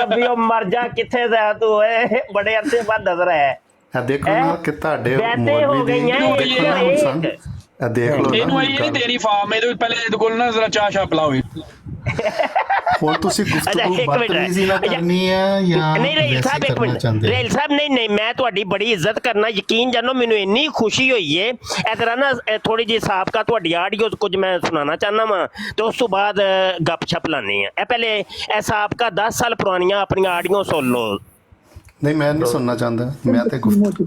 ਰੱਬੀ ਉਹ ਮਰ ਜਾ, ਕਿੱਥੇ ਜਾ ਤੂੰ ਓਏ, ਬੜੇ ਅਰਸੇ ਬਾਅਦ ਨਜ਼ਰ ਆਇਆ। ਇਹ ਦੇਖੋ ਨਾ ਕਿ ਤੁਹਾਡੇ ਬੈਤੇ ਹੋ ਮੌਲਵੀ ਦੀ ਗਈਆਂ ਦੇਖੋ ਨਾ ਹੁਣ ਸੰਗ ਇਹ ਦੇਖ ਲਓ ਇਹਨੂੰ ਨਾ ਇਹ ਨਹੀਂ ਤੇਰੀ ਫਾਰਮ, ਇਹਦੇ ਪਹਿਲੇ ਇਹਦੇ ਕੋਲ ਨਾ ਜ਼ਰਾ ਚਾਹ ਛਾਪ ਲਾਓ। ਹੁਣ ਤੁਸੀਂ ਗੁਫ਼ਤਗੂ ਇੱਕ ਮਿੰਟ ਬਦਤਮੀਜ਼ੀ ਨਾਲ ਕਰਨੀ ਹੈ ਜਾਂ ਨਹੀਂ ਰਹੀਲ ਵੈਸੇ ਸਾਹਿਬ, ਇੱਕ ਕਰਨਾ ਮਿੰਟ ਚਾਹੁੰਦੇ ਹੋ? ਰਹੀਲ ਸਾਹਿਬ, ਨਹੀਂ ਮੈਂ ਤੁਹਾਡੀ ਬੜੀ ਇੱਜ਼ਤ ਕਰਨਾ, ਯਕੀਨ ਜਾਨੋ, ਮੈਨੂੰ ਇੰਨੀ ਖੁਸ਼ੀ ਹੋਈ ਏ। ਇਹ ਤਰ੍ਹਾਂ ਨਾ ਥੋੜੀ ਜਿਹੀ ਸਾਬਕਾ ਤੁਹਾਡੀ ਆਡੀਓ ਕੁਝ ਮੈਂ ਸੁਣਾਉਣਾ ਚਾਹੁੰਦਾ ਵਾਂ, ਤੇ ਉਸ ਤੋਂ ਬਾਅਦ ਗੱਪਸ਼ਪ ਲਾਉਂਦੇ ਆ। ਇਹ ਪਹਿਲੇ ਇਹ ਸਾਬਕਾ 10 ਸਾਲ ਪੁਰਾਣੀਆਂ ਆਪਣੀਆਂ ਆਡੀਓ ਸੁਣ ਲਓ। ਨਹੀਂ ਮੈਂ ਨਹੀਂ ਸੁਣਨਾ ਚਾਹੁੰਦਾ, ਮੈਂ ਤੇ ਗੁਫ਼ਤਗੂ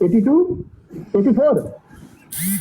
82, 84,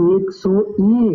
101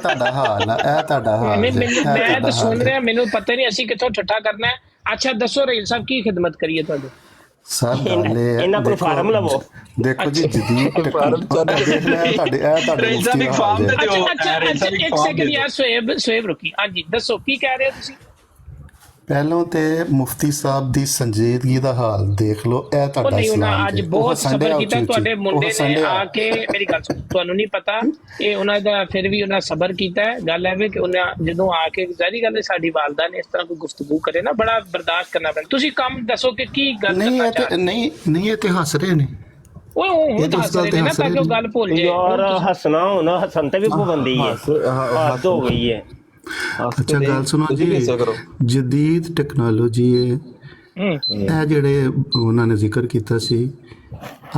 ਤੁਹਾਡਾ ਹਾਲ ਹੈ, ਇਹ ਤੁਹਾਡਾ ਹਾਲ ਨਹੀਂ ਹੈ, ਮੈਨੂੰ ਇਹ ਮੈਂ ਤੁਹਾਡਾ ਤਾਂ ਸੁਣ ਹਾਲ ਹੈ। ਰਿਹਾ, ਮੈਨੂੰ ਪਤਾ ਨਹੀਂ ਅਸੀਂ ਕਿੱਥੋਂ ਠੱਠਾ ਕਰਨਾ ਹੈ। ਅੱਛਾ ਦੱਸੋ ਰਹੀਲ ਸਾਹਿਬ ਕੀ ਖਿਦਮਤ ਕਰੀਏ ਤੁਹਾਡੀ? ਸਰ ਗੱਲ ਇਹ ਹੈ, ਇਹਨਾਂ ਕੋਲ ਫਾਰਮ ਲਵੋ। ਦੇਖੋ ਜੀ ਜਦੀਦ ਫਾਰਮ ਦੇਖ ਲਿਆ ਤੁਹਾਡੇ ਰੇਲ ਸਾਹਿਬ ਇੱਕ ਫਾਰਮ ਦੇ ਦਿਓ। ਅੱਛਾ ਰੇਲ ਸਾਹਿਬ ਇੱਕ ਸੈਕਿੰਡ ਯਾਰ, ਸੋਏਬ ਰੁਕੀ। ਹਾਂਜੀ ਦੱਸੋ ਕੀ ਕਹਿ ਰਹੇ ਹੋ ਤੁਸੀਂ? ਪਹਿਲੋਂ ਤੇ ਮੁਫਤੀ ਸਾਹਿਬ ਦੀ ਸੰਜੀਦਗੀ ਦਾ ਹਾਲ ਦੇਖ ਲਓ, ਇਹ ਉਹ ਤੁਹਾਡਾ ਨਹੀਂ, ਉਹਨਾਂ ਇਸਲਾਮ ਅੱਜ ਜੀ। ਬਹੁਤ ਉਹ ਸਬਰ ਸੰਡੇ ਕੀਤਾ ਉੱਚੀ ਤੁਹਾਡੇ ਉੱਚੀ, ਮੁੰਡੇ ਉਹ ਨੇ ਸੰਡੇ ਆ ਕੇ। ਮੇਰੀ ਗੱਲ ਸੁਣ, ਤੁਹਾਨੂੰ ਨਹੀਂ ਪਤਾ ਇਹ ਉਹਨਾਂ ਦਾ, ਫਿਰ ਵੀ ਉਹਨਾਂ ਸਬਰ ਕੀਤਾ ਹੈ। ਗੱਲ ਐਵੇਂ ਕਿ ਉਹਨਾਂ ਜਦੋਂ ਆ ਕੇ, ਜ਼ਾਹਰੀ ਗੱਲ ਹੈ ਸਾਡੀ ਵਾਲਦਾ ਨੇ ਇਸ ਤਰ੍ਹਾਂ ਕੋਈ ਗੁਫ਼ਤਗੂ ਕਰੇ ਨਾ, ਬੜਾ ਬਰਦਾਸ਼ਤ ਕਰਨਾ ਪੈਂਦਾ। ਤੁਸੀਂ ਕੰਮ ਦੱਸੋ ਕਿ ਕੀ ਗੱਲ ਨਹੀਂ ਕਰਨਾ ਇਹ ਚਾਹ ਤੇ ਨਹੀਂ ਇਹ ਤੇ ਹੱਸ ਰਹੇ ਨੇ। ਓਏ ਉਹ ਇਹ ਹੁਣ ਤਾਂ ਦੱਸ ਰਹੇ ਨੇ ਨਾ ਤਾਂ ਕਿ ਉਹ ਗੱਲ ਭੁੱਲ ਜਾਏ। ਯਾਰ ਹੱਸਣਾ ਹੋਣਾ, ਹੱਸਣ ਤੇ ਵੀ ਪਾਬੰਦੀ ਹੈ, ਹੱਦ ਹੋ ਗਈ ਹੈ। ਅੱਛਾ ਗੱਲ ਸੁਣੋ ਜੀ, ਜਦੀਦ ਟੈਕਨੋਲੋਜੀ ਹੈ ਇਹ ਜਿਹੜੇ ਉਹਨਾਂ ਨੇ ਜ਼ਿਕਰ ਕੀਤਾ ਸੀ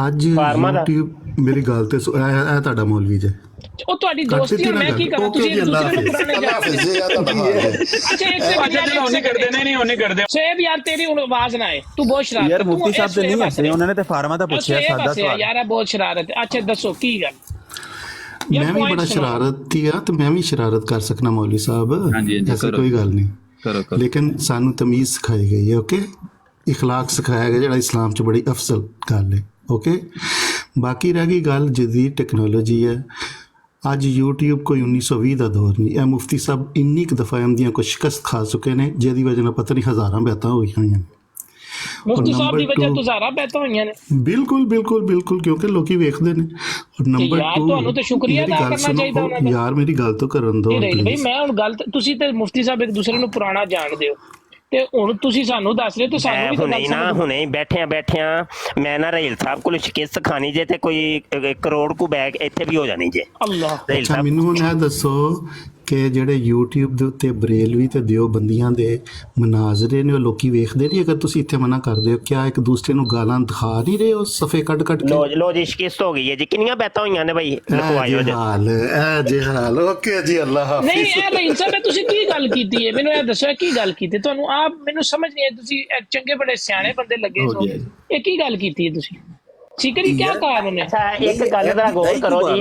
ਅੱਜ YouTube। ਮੇਰੀ ਗੱਲ ਤੇ ਇਹ ਤੁਹਾਡਾ ਮੌਲਵੀ ਜੇ ਉਹ ਤੁਹਾਡੀ ਦੋਸਤੀ ਹੈ, ਮੈਂ ਕੀ ਕਰਾਂ? ਤੁਸੀਂ ਇੱਕ ਦੂਸਰੇ ਨੂੰ ਪੁਰਾਣੇ ਅੱਛਾ ਇੱਕ ਸੈਕਿੰਡ ਉਹਨੇ ਕਰਦੇ ਨਹੀਂ ਉਹਨੇ ਕਰਦੇ। ਸੋਏਬ ਯਾਰ ਤੇਰੀ ਹੁਣ ਆਵਾਜ਼ ਨਾ ਆਏ, ਤੂੰ ਬਹੁਤ ਸ਼ਰਾਰਤ ਯਾਰ ਮੁਫਤੀ ਸਾਹਿਬ ਤੇ ਨਹੀਂ ਹੱਸੇ, ਉਹਨਾਂ ਨੇ ਤੇ ਫਾਰਮਾਂ ਦਾ ਪੁੱਛਿਆ ਸਾਦਾ ਸਵਾਲ। ਯਾਰ ਇਹ ਬਹੁਤ ਸ਼ਰਾਰਤ ਹੈ। ਅੱਛਾ ਦੱਸੋ ਕੀ ਗੱਲ? ਮੈਂ ਵੀ ਬੜਾ ਸ਼ਰਾਰਤੀ ਆ ਤੇ ਮੈਂ ਵੀ ਸ਼ਰਾਰਤ ਕਰ ਸਕਣਾ ਮੌਲਵੀ ਸਾਹਿਬ, ਐਸੀ ਕੋਈ ਗੱਲ ਨਹੀਂ। ਲੇਕਿਨ ਸਾਨੂੰ ਤਮੀਜ਼ ਸਿਖਾਈ ਗਈ ਹੈ, ਓਕੇ, ਇਖਲਾਕ ਸਿਖਾਇਆ ਗਿਆ ਜਿਹੜਾ ਇਸਲਾਮ 'ਚ ਬੜੀ ਅਫਜ਼ਲ ਗੱਲ ਹੈ, ਓਕੇ। ਬਾਕੀ ਰਹਿ ਗਈ ਗੱਲ ਜਦੀਦ ਟੈਕਨੋਲੋਜੀ ਹੈ। ਅੱਜ YouTube ਕੋਈ 1920 ਦਾ ਦੌਰ ਨਹੀਂ। ਇਹ ਮੁਫਤੀ ਸਾਹਿਬ ਇੰਨੀ ਕੁ ਦਫਾ ਦੀਆਂ ਕੋਈ ਸ਼ਿਕਸਤ ਖਾ ਚੁੱਕੇ ਨੇ ਜਿਹਦੀ ਵਜ੍ਹਾ ਨਾਲ ਪਤਾ ਨਹੀਂ ਹਜ਼ਾਰਾਂ ਬੈਤਾਂ ਹੋਈਆਂ ਹੋਈਆਂ ਨੇ। ਮੁਫਤੀ ਸਾਹਿਬ ਦੀ ਵਜ੍ਹਾ ਤੋਂ ਹਜ਼ਾਰਾਂ ਬੈਤਾਂ ਹੋਈਆਂ ਨੇ। ਬਿਲਕੁਲ ਬਿਲਕੁਲ ਬਿਲਕੁਲ, ਕਿਉਂਕਿ ਲੋਕੀ ਵੇਖਦੇ ਨੇ। ਔਰ ਨੰਬਰ 2 ਤੁਹਾਨੂੰ ਤਾਂ ਸ਼ੁਕਰੀਆ ਅਦਾ ਕਰਨਾ ਚਾਹੀਦਾ ਉਹਨਾਂ ਦਾ। ਯਾਰ ਮੇਰੀ ਗੱਲ ਤਾਂ ਕਰਨ ਦਿਓ ਬਈ ਮੈਂ ਹੁਣ ਗੱਲ, ਤੁਸੀਂ ਤੇ ਮੁਫਤੀ ਸਾਹਿਬ ਇੱਕ ਦੂਸਰੇ ਨੂੰ ਪੁਰਾਣਾ ਜਾਣਦੇ ਹੋ ਤੇ ਹੁਣ ਤੁਸੀਂ ਸਾਨੂੰ ਦੱਸ ਰਹੇ, ਤੇ ਸਾਨੂੰ ਵੀ ਤਾਂ ਗੱਲ ਸਮਝ। ਹੁਣੇ ਬੈਠਿਆਂ ਮੈਂ ਨਾ ਰਹੀਲ ਸਾਹਿਬ ਕੋਲ ਸ਼ਿਕਸਤ ਖਾਣੀ ਜੇ ਤੇ ਕੋਈ ਕਰੋੜ ਕੁ ਬੈਗ ਇੱਥੇ ਵੀ ਹੋ ਜਾਣੀ ਜੇ। ਅੱਲਾਹ। ਅੱਛਾ ਮੈਨੂੰ ਹੁਣ ਇਹ ਦੱਸੋ ਕਿ ਜਿਹੜੇ YouTube ਦੇ ਉੱਤੇ ਬਰੇਲਵੀ ਤੇ ਦਿਓਬੰਦੀਆਂ ਦੇ ਮਨਾਜ਼ਰੇ ਨੇ ਉਹ ਲੋਕੀ ਵੇਖਦੇ ਨਹੀਂ? ਅਗਰ ਤੁਸੀਂ ਇੱਥੇ ਮਨਾ ਕਰਦੇ ਹੋ, ਕਿਆ ਇੱਕ ਦੂਸਰੇ ਨੂੰ ਗਾਲਾਂ ਦਿਖਾ ਨਹੀਂ ਰਹੇ ਹੋ ਸਫੇ ਕੱਢ ਕੇ? ਲੋ ਜੀ ਸ਼ਿਕਸਤ ਹੋ ਗਈ ਹੈ ਜੀ। ਕਿੰਨੀਆਂ ਬੈਤਾਂ ਹੋਈਆਂ ਨੇ ਬਈ? ਇਹ ਜੇ ਹਾਲ ਓਕੇ ਜੀ, ਅੱਲਾਹ ਹਾਫਿਜ਼। ਨਹੀਂ ਇਹ ਰਹੀਲ ਸਾਹਿਬ ਤੁਸੀਂ ਕੀ ਗੱਲ ਕੀਤੀ ਹੈ? ਮੈਨੂੰ ਇਹ ਦੱਸੋ ਕੀ ਗੱਲ ਕੀਤੀ ਤੁਹਾਨੂੰ? ਆਪ ਮੈਨੂੰ ਸਮਝ ਨਹੀਂ ਆਈ। ਤੁਸੀਂ ਚੰਗੇ ਬੜੇ ਸਿਆਣੇ ਬੰਦੇ ਲੱਗੇ ਸੋ, ਇਹ ਕੀ ਗੱਲ ਕੀਤੀ ਹੈ ਤੁਸੀਂ? ਸਿਕਰੀ ਕੀ ਕਹਾ ਉਹਨੇ? ਅੱਛਾ ਇੱਕ ਗੱਲ ਦਾ ਗੌਰ ਕਰੋ ਜੀ,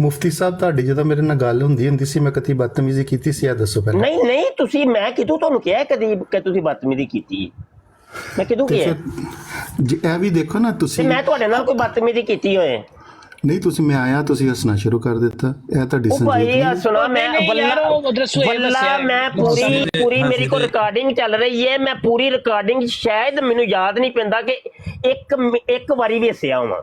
ਮੁਫਤੀ ਸਾਹਿਬ ਤੁਹਾਡੀ ਜਦੋਂ ਮੇਰੇ ਨਾਲ ਗੱਲ ਹੁੰਦੀ ਸੀ ਮੈਂ ਕਦੀ ਬਦਤਮੀਜ਼ੀ ਕੀਤੀ ਸੀ? ਇਹ ਦੱਸੋ ਪਹਿਲਾਂ। ਨਹੀਂ ਨਹੀਂ, ਤੁਸੀਂ ਮੈਂ ਕਿਦੋਂ ਤੁਹਾਨੂੰ ਕਿਹਾ ਕਦੀ ਕਿ ਤੁਸੀਂ ਬਦਤਮੀਜ਼ੀ ਕੀਤੀ? ਮੈਂ ਕਿਦੋਂ ਕਿਹਾ? ਇਹ ਵੀ ਦੇਖੋ ਨਾ ਤੁਸੀਂ, ਮੈਂ ਤੁਹਾਡੇ ਨਾਲ ਕੋਈ ਬਦਤਮੀਜ਼ੀ ਕੀਤੀ ਹੋਏ? ਨਹੀਂ, ਤੁਸੀਂ ਮੈਂ ਆਇਆ ਤੁਸੀਂ ਹੱਸਣਾ ਸ਼ੁਰੂ ਕਰ ਦਿੱਤਾ। ਇਹ ਤੁਹਾਡੀ ਸੰਜੀਦਗੀ ਹੈ। ਸੁਣਾ ਮੈਂ ਬੱਲਾ ਮੈਂ ਪੂਰੀ ਮੇਰੀ ਕੋਲ ਰਿਕਾਰਡਿੰਗ ਚੱਲ ਰਹੀ ਹੈ, ਮੈਂ ਪੂਰੀ ਰਿਕਾਰਡਿੰਗ, ਸ਼ਾਇਦ ਮੈਨੂੰ ਯਾਦ ਨਹੀਂ ਪੈਂਦਾ ਕਿ ਇੱਕ ਵਾਰੀ ਵੀ ਹੱਸਿਆ ਹਾਂ।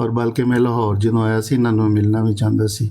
ਔਰ ਬਲਕਿ ਮੈਂ ਲਾਹੌਰ ਜਦੋਂ ਆਇਆ ਸੀ ਇਹਨਾਂ ਨੂੰ ਮਿਲਣਾ ਵੀ ਚਾਹੁੰਦਾ ਸੀ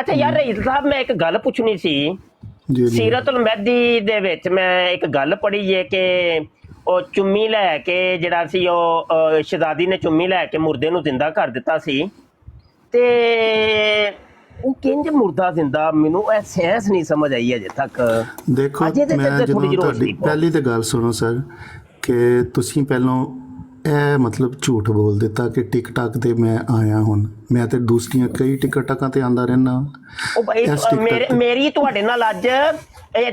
ਅੱਛਾ ਯਾਰ ਰਹੀਲ ਸਾਹਿਬ ਮੈਂ ਇੱਕ ਗੱਲ ਪੁੱਛਣੀ ਸੀ। ਜੀ ਜੀ ਸੀਰਤੁਲ ਮਹਿਦੀ ਦੇ ਵਿੱਚ ਮੈਂ ਇੱਕ ਗੱਲ ਪੜ੍ਹੀ ਹੈ ਕਿ ਉਹ ਚੁੰਮੀ ਲੈ ਕੇ ਜਿਹੜਾ ਸੀ ਉਹ ਸ਼ਹਜ਼ਾਦੀ ਨੇ ਚੁੰਮੀ ਲੈ ਕੇ ਮੁਰਦੇ ਨੂੰ ਜ਼ਿੰਦਾ ਕਰ ਦਿੱਤਾ ਸੀ, ਤੇ ਉਹ ਕਿੰਜ ਮੁਰਦਾ ਜ਼ਿੰਦਾ, ਮੈਨੂੰ ਇਹ ਸੈਂਸ ਨਹੀਂ ਸਮਝ ਆਈ ਅਜੇ ਤੱਕ। ਦੇਖੋ ਅਜੇ ਤੇ ਮੈਂ ਥੋੜੀ ਜਦੋਂ ਜਿਹੀ ਤੁਹਾਡੀ ਰੋਸ਼ਨੀ ਪਾਓ। ਪਹਿਲੀ ਤੇ ਗੱਲ ਸੁਣੋ ਸਰ ਕਿ ਤੁਸੀਂ ਪਹਿਲਾਂ ਇਹ ਮਤਲਬ ਝੂਠ ਬੋਲ ਦਿੱਤਾ ਕਿ ਟਿਕਟਾਕ ਤੇ ਮੈਂ ਆਇਆ, ਹੁਣ ਮੈਂ ਤੇ ਦੂਸਰੀਆਂ ਕਈ ਟਿਕਟਾਕਾਂ ਤੇ ਆਂਦਾ ਰਹਿਣਾ। ਉਹ ਭਾਈ ਇਸ ਟਿਕਟਾਕ ਤੇ- ਮੇਰੀ ਤੁਹਾਡੇ ਨਾਲ ਅੱਜ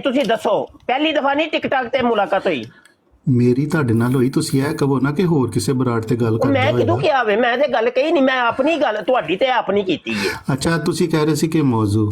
ਤੁਸੀਂ ਦੱਸੋ ਪਹਿਲੀ ਦਫਾ ਨਹੀਂ ਟਿਕਟਾਕ ਤੇ ਮੁਲਾਕਾਤ ਹੋਈ? ਮੇਰੀ ਤੁਹਾਡੇ ਨਾਲ ਹੋਈ, ਤੁਸੀਂ ਇਹ ਕਹੋ ਨਾ ਕਿ ਹੋਰ ਕਿਸੇ ਬਰਾੜ ਤੇ ਗੱਲ ਉਹ ਕਰਦਾ ਮੈਂ ਕਿਦੋਂ ਹੋਏਗਾ। ਕਿਹਾ ਵੇ, ਮੈਂ ਤੇ ਗੱਲ ਕਹੀ ਨਹੀਂ, ਮੈਂ ਆਪਣੀ ਗੱਲ ਤੁਹਾਡੀ ਤੇ ਆਪਣੀ ਕੀਤੀ ਹੈ। ਅੱਛਾ ਤੁਸੀਂ ਕਹਿ ਰਹੇ ਸੀ ਕਿ ਮੌਜੂ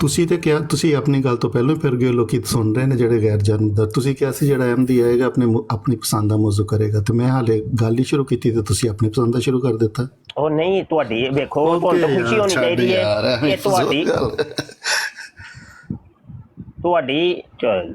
ਤੁਸੀਂ ਤੇ ਕਿਹਾ, ਤੁਸੀਂ ਆਪਣੀ ਗੱਲ ਤੋਂ ਪਹਿਲਾਂ ਹੀ ਫਿਰ ਗਏ, ਲੋਕੀ ਸੁਣ ਰਹੇ ਨੇ ਜਿਹੜੇ ਗੈਰ ਜਾਣਬੁੱਝ। ਤੁਸੀਂ ਕਿਹਾ ਸੀ ਜਿਹੜਾ ਅਹਿਮਦੀ ਆਏਗਾ ਆਪਣੀ ਪਸੰਦ ਦਾ ਮੌਜੂ ਕਰੇਗਾ, ਤੇ ਮੈਂ ਹਾਲੇ ਗੱਲ ਹੀ ਸ਼ੁਰੂ ਕੀਤੀ ਤੇ ਤੁਸੀਂ ਆਪਣੀ ਪਸੰਦ ਦਾ ਸ਼ੁਰੂ ਕਰ ਦਿੱਤਾ। ਉਹ ਨਹੀਂ ਤੁਹਾਡੀ ਵੇਖੋ ਤੁਹਾਨੂੰ ਤਾਂ ਖੁਸ਼ੀ ਹੋਣੀ ਚਾਹੀਦੀ ਹੈ ਕਿ ਤੁਹਾਡੀ ਚਲ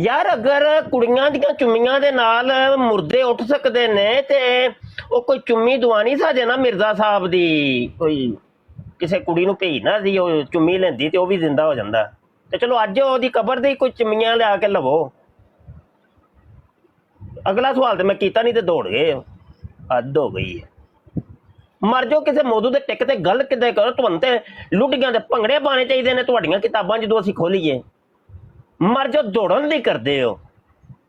ਯਾਰ ਅਗਰ ਕੁੜੀਆਂ ਦੀਆਂ ਚੁੰਮੀਆਂ ਦੇ ਨਾਲ ਮੁਰਦੇ ਉੱਠ ਸਕਦੇ ਨੇ ਤੇ ਉਹ ਕੋਈ ਚੁੰਮੀ ਦਵਾਨੀ ਸਾਜੇ ਨਾ ਮਿਰਜ਼ਾ ਸਾਹਿਬ ਦੀ, ਕੋਈ ਕਿਸੇ ਕੁੜੀ ਨੂੰ ਭੇਜਣਾ ਸੀ, ਉਹ ਚੁੰਮੀ ਲੈਂਦੀ ਤੇ ਉਹ ਵੀ ਜ਼ਿੰਦਾ ਹੋ ਜਾਂਦਾ। ਤੇ ਚਲੋ ਅੱਜ ਉਹਦੀ ਕਬਰ ਦੀ ਕੋਈ ਚੁੰਮੀਆਂ ਲਿਆ ਕੇ ਲਵੋ। ਅਗਲਾ ਸਵਾਲ ਤੇ ਮੈਂ ਕੀਤਾ ਨਹੀਂ ਤੇ ਦੌੜ ਗਏ। ਹੱਦ ਹੋ ਗਈ ਹੈ। ਮਰ ਜਾਓ ਕਿਸੇ ਮੌਜੂ ਦੇ ਟਿਕ ਤੇ ਗੱਲ ਕਿੱਦਾਂ ਕਰੋ। ਤੁਹਾਨੂੰ ਤੇ ਲੁੱਡੀਆਂ ਦੇ ਭੰਗੜੇ ਪਾਣੇ ਚਾਹੀਦੇ ਨੇ ਤੁਹਾਡੀਆਂ ਕਿਤਾਬਾਂ ਜਦੋਂ ਅਸੀਂ ਖੋਲੀਏ। ਮਰ ਜਾਓ, ਦੌੜਨ ਦੀ ਕਰਦੇ ਹੋ।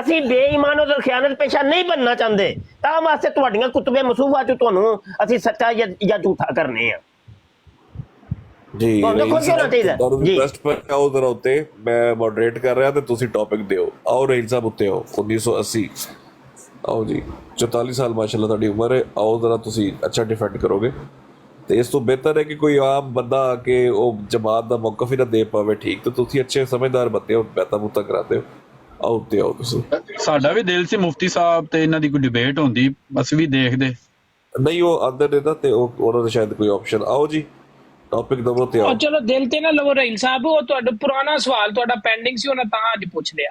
ਅਸੀਂ ਬੇਈਮਾਨ ਔਰ ਖਿਆਨਤ ਪੇਸ਼ਾ ਨਹੀਂ ਬਣਨਾ ਚਾਹੁੰਦੇ, ਤਾਂ ਵਾਸਤੇ ਤੁਹਾਡੀਆਂ ਕੁਤਬੇ ਮਸੂਫਾ ਚ ਤੁਹਾਨੂੰ ਅਸੀਂ ਸੱਚਾ ਜਾਂ ਝੂਠਾ ਕਰਨੇ ਆ। ਜੀ ਤੁਹਾਨੂੰ ਖੁਸ਼ ਹੋਣਾ ਚਾਹੀਦਾ ਤੁਹਾਨੂੰ ਰਿਕਵੈਸਟ ਪਰ ਆਓ ਜ਼ਰਾ ਉੱਤੇ, ਮੈਂ ਮੋਡਰੇਟ ਕਰ ਰਿਹਾ ਤੇ ਤੁਸੀਂ ਟੌਪਿਕ ਦਿਓ। ਆਓ ਰਹੀਲ ਸਾਹਿਬ ਉੱਤੇ ਆਓ। 1980 ਆਓ ਜੀ, 44 ਸਾਲ ਮਾਸ਼ਾਅੱਲਾ ਤੁਹਾਡੀ ਉਮਰ ਹੈ। ਆਓ ਜ਼ਰਾ ਤੁਸੀਂ ਅੱਛਾ ਡਿਫੈਂਡ ਕਰੋਗੇ ਤੇ ਇਸ ਤੋਂ ਬਿਹਤਰ ਹੈ ਕਿ ਕੋਈ ਆਮ ਬੰਦਾ ਆ ਕੇ ਉਹ ਜਮਾਤ ਦਾ ਮੌਕਫ ਹੀ ਨਾ ਦੇ ਪਾਵੇ। ਠੀਕ, ਤੇ ਤੁਸੀਂ ਅੱਛੇ ਸਮਝਦਾਰ ਬੰਦੇ ਹੋ, ਬੈਤਾ ਬੂਤਾ ਕਰਾਤੇ ਹੋ। ਆਓ ਉੱਤੇ ਆਓ ਤੁਸੀਂ। ਸਾਡਾ ਵੀ ਦਿਲ ਸੀ ਮੁਫਤੀ ਸਾਹਿਬ ਤੇ ਇਹਨਾਂ ਦੀ ਕੋਈ ਡਿਬੇਟ ਹੁੰਦੀ, ਅਸੀਂ ਵੀ ਦੇਖਦੇ। ਨਹੀਂ ਉਹ ਆਂਦੇ ਨੇ ਨਾ ਤੇ ਉਹਨਾਂ ਦਾ ਸ਼ਾਇਦ ਕੋਈ ਆਪਸ਼ਨ। ਆਓ ਜੀ ਟੌਪਿਕ ਨੰਬਰ ਤੇ ਆਓ। ਚਲੋ ਦਿਲ ਤੇ ਨਾ ਲਵੋ ਰਹੀਲ ਸਾਹਿਬ, ਉਹ ਤੁਹਾਡਾ ਪੁਰਾਣਾ ਸਵਾਲ ਤੁਹਾਡਾ ਪੈਂਡਿੰਗ ਸੀ, ਉਹਨਾਂ ਤਾਂ ਅੱਜ ਪੁੱਛ ਲਿਆ।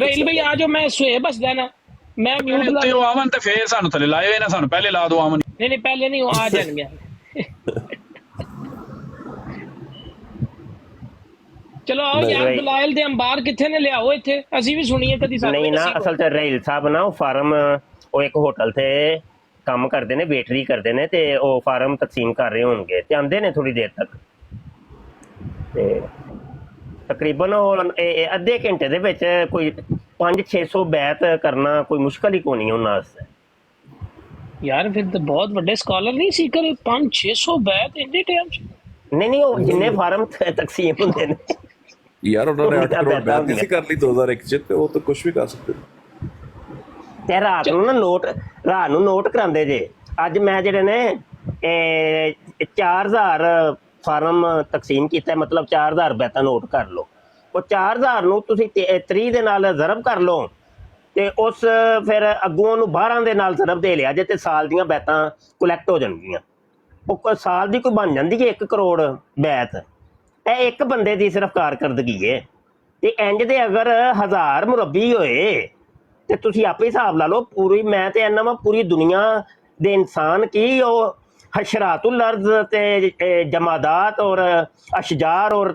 ਰਹੀਲ ਭਾਈ ਆ ਜਾਓ। ਮੈਂ ਸੁਹੇਬ ਹੱਸਦਾ ਨਾ, ਮੈਂ ਮਿਊਟ ਲਾ ਤੇ ਉਹ ਆਵਨ ਤੇ ਫੇਰ ਸਾਨੂੰ ਥੱਲੇ ਲਾਇਓ, ਇਹਨਾਂ ਸਾਨੂੰ ਪਹਿਲੇ ਲਾ ਦਿਓ। ਆਵਨ ਨਹੀਂ ਪਹਿਲੇ ਨਹੀਂ, ਉਹ ਆ ਜਾਣਗੇ। ਚਲੋ ਆਓ ਯਾਰ, ਦਲਾਇਲ ਦੇ ਅੰਬਾਰ ਕਿੱਥੇ ਨੇ, ਲਿਆਓ ਇੱਥੇ, ਅਸੀਂ ਵੀ ਸੁਣੀਏ ਕਦੀ। ਨਹੀਂ ਨਾ, ਅਸਲ ਚ ਰਹੀਲ ਸਾਹਿਬ ਨਾ ਉਹ ਫਾਰਮ, ਉਹ ਇੱਕ ਹੋਟਲ ਤੇ ਕੰਮ ਕਰਦੇ ਨੇ, ਵੇਟਰੀ ਕਰਦੇ ਨੇ, ਤੇ ਉਹ ਫਾਰਮ ਤਕਸੀਮ ਕਰ ਰਹੇ ਹੋਣਗੇ ਤੇ ਆਂਦੇ ਨੇ ਥੋੜੀ ਦੇਰ ਤੱਕ। ਤੇ ਤਕਰੀਬਨ ਉਹ ਅੱਧੇ ਘੰਟੇ ਦੇ ਵਿੱਚ ਕੋਈ 500-600 ਬੈਤ ਕਰਨਾ ਕੋਈ ਮੁਸ਼ਕਲ ਹੀ ਕੋਈ ਨਹੀਂ ਉਹਨਾਂ ਵਾਸਤੇ। ਯਾਰ ਫਿਰ ਤਾਂ ਬਹੁਤ ਵੱਡੇ ਸਕਾਲਰ ਨਹੀਂ ਸੀ ਕਰ 500-600 ਬੈਤ ਇੰਨੇ ਟਾਈਮ ਚ? ਨਹੀਂ ਉਹ ਜਿੰਨੇ ਫਾਰਮ ਤਕਸੀਮ ਹੁੰਦੇ ਨੇ ਯਾਰ ਉਹਨਾਂ ਨੇ 8 ਕਰੋੜ ਬੈਤ ਸੀ ਕਰ ਲਈ 2001 ਚ, ਤੇ ਉਹ ਤਾਂ ਕੁਝ ਵੀ ਕਰ ਸਕਦੇ। ਤੇ ਰਾਤ ਨੂੰ ਨੋਟ ਕਰਾਉਂਦੇ ਜੇ। ਅੱਜ ਮੈਂ ਜਿਹੜੇ ਨੇ 4000 ਫਾਰਮ ਤਕਸੀਮ ਕੀਤਾ, ਮਤਲਬ 4000 ਬੈਤਾਂ ਨੋਟ ਕਰ ਲਓ। ਉਹ 4000 ਨੂੰ ਤੁਸੀਂ 30 ਦੇ ਨਾਲ ਜ਼ਰਬ ਕਰ ਲਓ ਤੇ ਉਸ ਫਿਰ ਅੱਗੋਂ ਨੂੰ 12 ਦੇ ਨਾਲ ਜ਼ਰਬ ਦੇ ਲਿਆ ਜੇ ਤੇ ਸਾਲ ਦੀਆਂ ਬੈਤਾਂ ਕਲੈਕਟ ਹੋ ਜਾਣਗੀਆਂ। ਉਹ ਸਾਲ ਦੀ ਕੋਈ ਬਣ ਜਾਂਦੀ ਹੈ 1 ਕਰੋੜ ਬੈਤ। ਇਹ ਇੱਕ ਬੰਦੇ ਦੀ ਸਿਰਫ ਕਾਰਕਰਦਗੀ ਹੈ। ਤੇ ਇੰਜ ਦੇ ਅਗਰ 1000 ਮੁਰੱਬੀ ਹੋਏ ਤੇ ਤੁਸੀਂ ਆਪੇ ਹਿਸਾਬ ਲਾ ਲਓ। ਪੂਰੀ ਮੈਂ ਤੇ ਇਹਨਾਂ ਵਾ ਪੂਰੀ ਦੁਨੀਆ ਦੇ ਇਨਸਾਨ ਕੀ ਉਹ ਹਸ਼ਰਾਤੁਲ ਅਰਜ਼ ਤੇ ਜਮਾਦਾਤ ਔਰ ਅਸ਼ਜਾਰ ਔਰ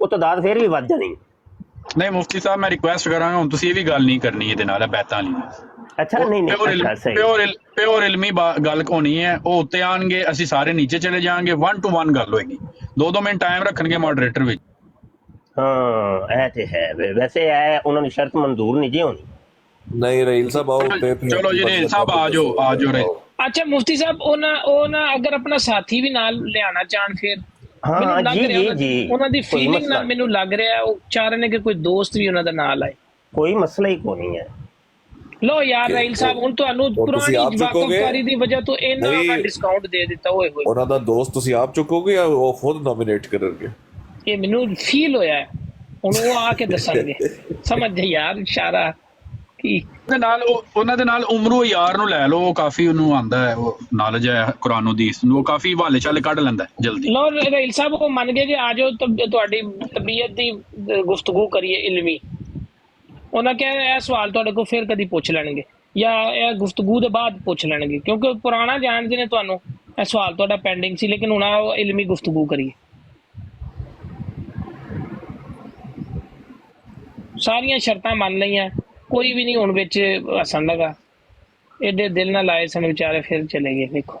ਉਹ ਤਾਦਾਦ ਫਿਰ ਵੀ ਵੱਧ ਜਾਣੀ। ਨਹੀਂ ਮੁਫਤੀ ਸਾਹਿਬ ਮੈਂ ਰਿਕੁਐਸਟ ਕਰਾਂਗਾ, ਹੁਣ ਤੁਸੀਂ ਇਹ ਵੀ ਗੱਲ ਨਹੀਂ ਕਰਨੀ ਇਹਦੇ ਨਾਲ ਬੈਤਾਂ ਲਈ। ਅੱਛਾ ਨਹੀਂ ਅੱਛਾ ਸਹੀ ਪਿਓਰ ਇਲਮੀ ਗੱਲ ਹੋਣੀ ਹੈ। ਉਹ ਉੱਤੇ ਆਣਗੇ, ਅਸੀਂ ਸਾਰੇ ਨੀਚੇ ਚਲੇ ਜਾਵਾਂਗੇ, 1 to 1 ਗੱਲ ਹੋਏਗੀ। 2 ਮਿੰਟ ਟਾਈਮ ਰੱਖਣਗੇ ਮੋਡਰੇਟਰ ਵਿੱਚ। ਹਾਂ ਇਹ ਤੇ ਹੈ। ਵੈਸੇ ਇਹ ਉਹਨਾਂ ਦੀ ਸ਼ਰਤ ਮਨਜ਼ੂਰ ਨਹੀਂ ਜੀ ਹੋਣੀ। ਨਹੀਂ ਰਹੀਲ ਸਾਹਿਬ ਆਓ ਚਲੋ ਜੀ ਰਹੀਲ ਸਾਹਿਬ ਆ ਜਾਓ ਰਹੇ। ਅੱਛਾ ਮੁਫਤੀ ਸਾਹਿਬ ਉਹਨਾਂ ਅਗਰ ਆਪਣਾ ਸਾਥੀ ਵੀ ਨਾਲ ਲਿਆਣਾ ਚਾਹਣ ਫਿਰ ਹਾਂ ਜੀ ਉਹਨਾਂ ਦੀ ਫੀਲਿੰਗ ਨਾਲ ਮੈਨੂੰ ਲੱਗ ਰਿਹਾ ਉਹ ਚਾਹ ਰਹੇ ਨੇ ਕਿ ਕੋਈ ਦੋਸਤ ਵੀ ਉਹਨਾਂ ਦਾ ਨਾਲ ਆਏ। ਕੋਈ ਮਸਲਾ ਹੀ ਕੋਈ ਨਹੀਂ ਹੈ। ਲੋ ਯਾਰ ਰਹੀਲ ਸਾਹਿਬ ਹੁਣ ਤੁਹਾਨੂੰ ਪੁਰਾਣੀ ਵਾਕਫਕਾਰੀ ਦੀ ਵਜ੍ਹਾ ਤੋਂ ਇਹਨਾਂ ਡਿਸਕਾਊਂਟ ਦੇ ਦਿੱਤਾ ਹੋਏ ਉਹਨਾਂ ਦਾ ਦੋਸਤ ਤੁਸੀਂ ਆਪ ਚੁੱਕੋਗੇ ਜਾਂ ਉਹ ਖੁਦ ਨੋਮੀਨੇਟ ਕਰਨਗੇ? ਇਹ ਮੈਨੂੰ ਫੀਲ ਹੋਇਆ ਹੈ, ਹੁਣ ਉਹ ਆ ਕੇ ਦੱਸਣਗੇ। ਸਮਝ ਜਾ ਯਾਰ ਇਸ਼ਾਰਾ ਕੀ ਉਹਨਾਂ ਦੇ ਨਾਲ ਉਮਰੂ ਯਾਰ ਨੂੰ ਲੈ ਲਓ, ਉਹ ਕਾਫੀ ਉਹਨੂੰ ਆਂਦਾ ਹੈ, ਉਹ ਨੌਲੇਜ ਹੈ ਕੁਰਾਨ ਹਦੀਸ ਨੂੰ, ਉਹ ਕਾਫੀ ਹਵਾਲੇ ਚਾਲੇ ਕੱਢ ਲੈਂਦਾ ਜਲਦੀ। ਲੋ ਰਹੀਲ ਸਾਹਿਬ ਉਹ ਮੰਨ ਗਏ ਕਿ ਆ ਜਾਓ ਤੁਹਾਡੀ ਤਬੀਅਤ ਦੀ ਗੁਫ਼ਤਗੂ ਕਰੀਏ ਇਲਮੀ। ਉਹਨਾਂ ਕਿਹਾ ਇਹ ਸਵਾਲ ਤੁਹਾਡੇ ਕੋਲ ਫਿਰ ਕਦੀ ਪੁੱਛ ਲੈਣਗੇ ਜਾਂ ਇਹ ਗੁਫ਼ਤਗੂ ਦੇ ਬਾਅਦ ਪੁੱਛ ਲੈਣਗੇ, ਕਿਉਂਕਿ ਪੁਰਾਣਾ ਜਾਣਦੇ ਨੇ ਤੁਹਾਨੂੰ। ਇਹ ਸਵਾਲ ਤੁਹਾਡਾ ਪੈਂਡਿੰਗ ਸੀ, ਲੇਕਿਨ ਹੁਣ ਆਓ ਇਲਮੀ ਗੁਫ਼ਤਗੂ ਕਰੀਏ। ਸਾਰੀਆਂ ਸ਼ਰਤਾਂ ਮੰਨ ਲਈਆਂ, ਕੋਈ ਵੀ ਨਹੀਂ ਹੁਣ ਵਿੱਚ ਹੱਸਣ ਲਗਾ। ਏਡੇ ਦਿਲ ਨਾਲ ਆਏ ਸਨ ਵਿਚਾਰੇ, ਫਿਰ ਚਲੇ ਗਏ। ਦੇਖੋ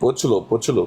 ਪੁੱਛ ਲੋ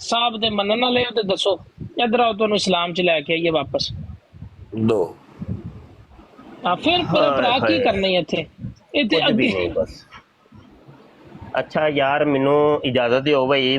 ਸਾਹਿਬ ਦੇ ਮੰਨਣ ਵਾਲੇ ਹੋ ਤੇ ਦੱਸੋ। ਇੱਧਰ ਆਓ, ਤੁਹਾਨੂੰ ਇਸਲਾਮ ਚ ਲੈ ਕੇ ਆਈਏ ਵਾਪਸ। ਨੋ ਫਿਰ ਭਰਾ ਕੀ ਕਰਨਾ ਹੈ ਇੱਥੇ ਅੱਗੇ? ਬਸ ਅੱਛਾ ਯਾਰ ਮੈਨੂੰ ਇਜਾਜ਼ਤ ਦਿਓ ਭਾਈ,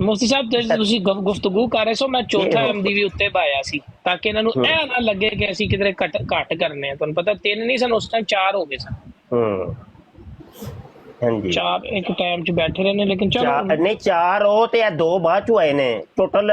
ਮੁਫਤੀ ਸਾਹਿਬ ਤੁਸੀਂ ਗੁਫ਼ਤਗੂ ਕਰ ਰਹੇ ਸੋ, ਮੈਂ ਚੌਥਾ ਅਹਿਮਦੀ ਵੀ ਉੱਤੇ ਪਾਇਆ ਸੀ ਤਾਂ ਕਿ ਇਹਨਾਂ ਨੂੰ ਇਹ ਨਾ ਲੱਗੇ ਕਿ ਅਸੀਂ ਕਿਧਰੇ ਘੱਟ ਕਰਨੇ ਆ। ਤੁਹਾਨੂੰ ਪਤਾ 3 ਨਹੀਂ ਸਨ ਉਸ ਟਾਈਮ, 4 ਹੋ ਗਏ ਸਨ। ਹਾਂਜੀ 4 ਇੱਕ ਟਾਈਮ 'ਚ ਬੈਠੇ ਰਹੇ ਨੇ, ਲੇਕਿਨ ਚਲੋ ਨਹੀਂ 4 ਉਹ ਤੇ 2 ਬਾਅਦ 'ਚ ਆਏ ਨੇ। ਟੋਟਲ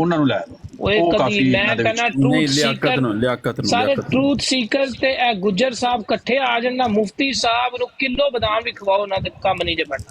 ਉਹਨਾਂ ਨੂੰ ਲੈ ਲਓ। ਉਹ ਕਾਫੀ ਸਾਰੇ ਟਰੂਥ ਸੀਕਰ ਤੇ ਇਹ ਗੁੱਜਰ ਸਾਹਿਬ ਇਕੱਠੇ ਆ ਜਾਣ ਨਾ, ਮੁਫਤੀ ਸਾਹਿਬ ਨੂੰ ਕਿਲੋ ਬਦਾਮ ਵੀ ਖਵਾਓ, ਉਹਨਾਂ ਦੇ ਕੰਮ ਨਹੀਂ ਜੇ ਬਣਨਾ।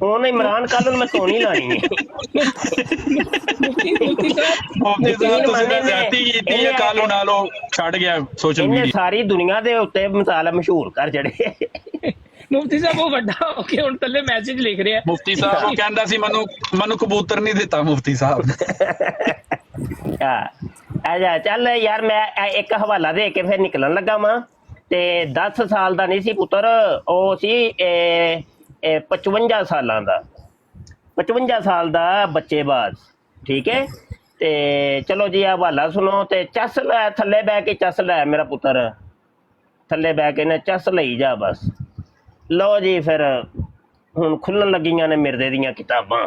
ਹੁਣ ਇਮਰਾਨ ਕਾਲੂ ਮੈਂ ਧੋਣੀ ਲਾਣੀ ਹੈ। ਮੁਫਤੀ ਸਾਹਿਬ ਤੁਸੀਂ ਤਾਂ ਜ਼ਿਆਦਤੀ ਕੀਤੀ ਹੈ ਕਾਲੂ ਨਾਲੋਂ, ਛੱਡ ਗਿਆ ਸੋਸ਼ਲ ਮੀਡੀਆ। ਸਾਰੀ ਦੁਨੀਆ ਦੇ ਉੱਤੇ ਮਿਸਾਲ ਮਸ਼ਹੂਰ ਕਰ ਛੜੇ। ਮੁਫਤੀ ਸਾਹਿਬ ਉਹ ਵੱਡਾ ਹੋ ਕੇ ਹੁਣ ਥੱਲੇ ਮੈਸੇਜ ਲਿਖ ਰਿਹਾ। ਮੁਫਤੀ ਸਾਹਿਬ ਉਹ ਕਹਿੰਦਾ ਸੀ ਮੈਨੂੰ ਕਬੂਤਰ ਨਹੀਂ ਦਿੱਤਾ ਮੁਫਤੀ ਸਾਹਿਬ ਨੇ। ਆ ਚੱਲ ਯਾਰ ਮੈਂ ਇੱਕ ਹਵਾਲਾ ਦੇ ਕੇ ਫਿਰ ਨਿਕਲਣ ਲੱਗਾ ਵਾਂ। ਤੇ 10 ਸਾਲ ਦਾ ਨਹੀਂ ਸੀ ਪੁੱਤਰ, ਉਹ ਸੀ 55 ਸਾਲਾਂ ਦਾ, 55 ਸਾਲ ਦਾ ਬੱਚੇਬਾਜ਼। ਠੀਕ ਹੈ, ਤੇ ਚਲੋ ਜੀ ਆ ਹਵਾਲਾ ਸੁਣੋ ਤੇ ਚੱਸ ਲੈ, ਥੱਲੇ ਬਹਿ ਕੇ ਚੱਸ ਲੈ ਮੇਰਾ ਪੁੱਤਰ, ਥੱਲੇ ਬਹਿ ਕੇ ਨਾ ਚੱਸ ਲਈ ਜਾ ਬਸ। ਲਓ ਜੀ ਫਿਰ ਹੁਣ ਖੁੱਲਣ ਲੱਗੀਆਂ ਨੇ ਮਿਰਜ਼ੇ ਦੀਆਂ ਕਿਤਾਬਾਂ।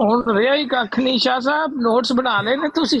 ਹੁਣ ਰਿਹਾ ਹੀ ਕੱਖ ਨਹੀਂ। ਸ਼ਾਹ ਸਾਹਿਬ ਨੋਟਸ ਬਣਾ ਲਏ ਨੇ ਤੁਸੀਂ?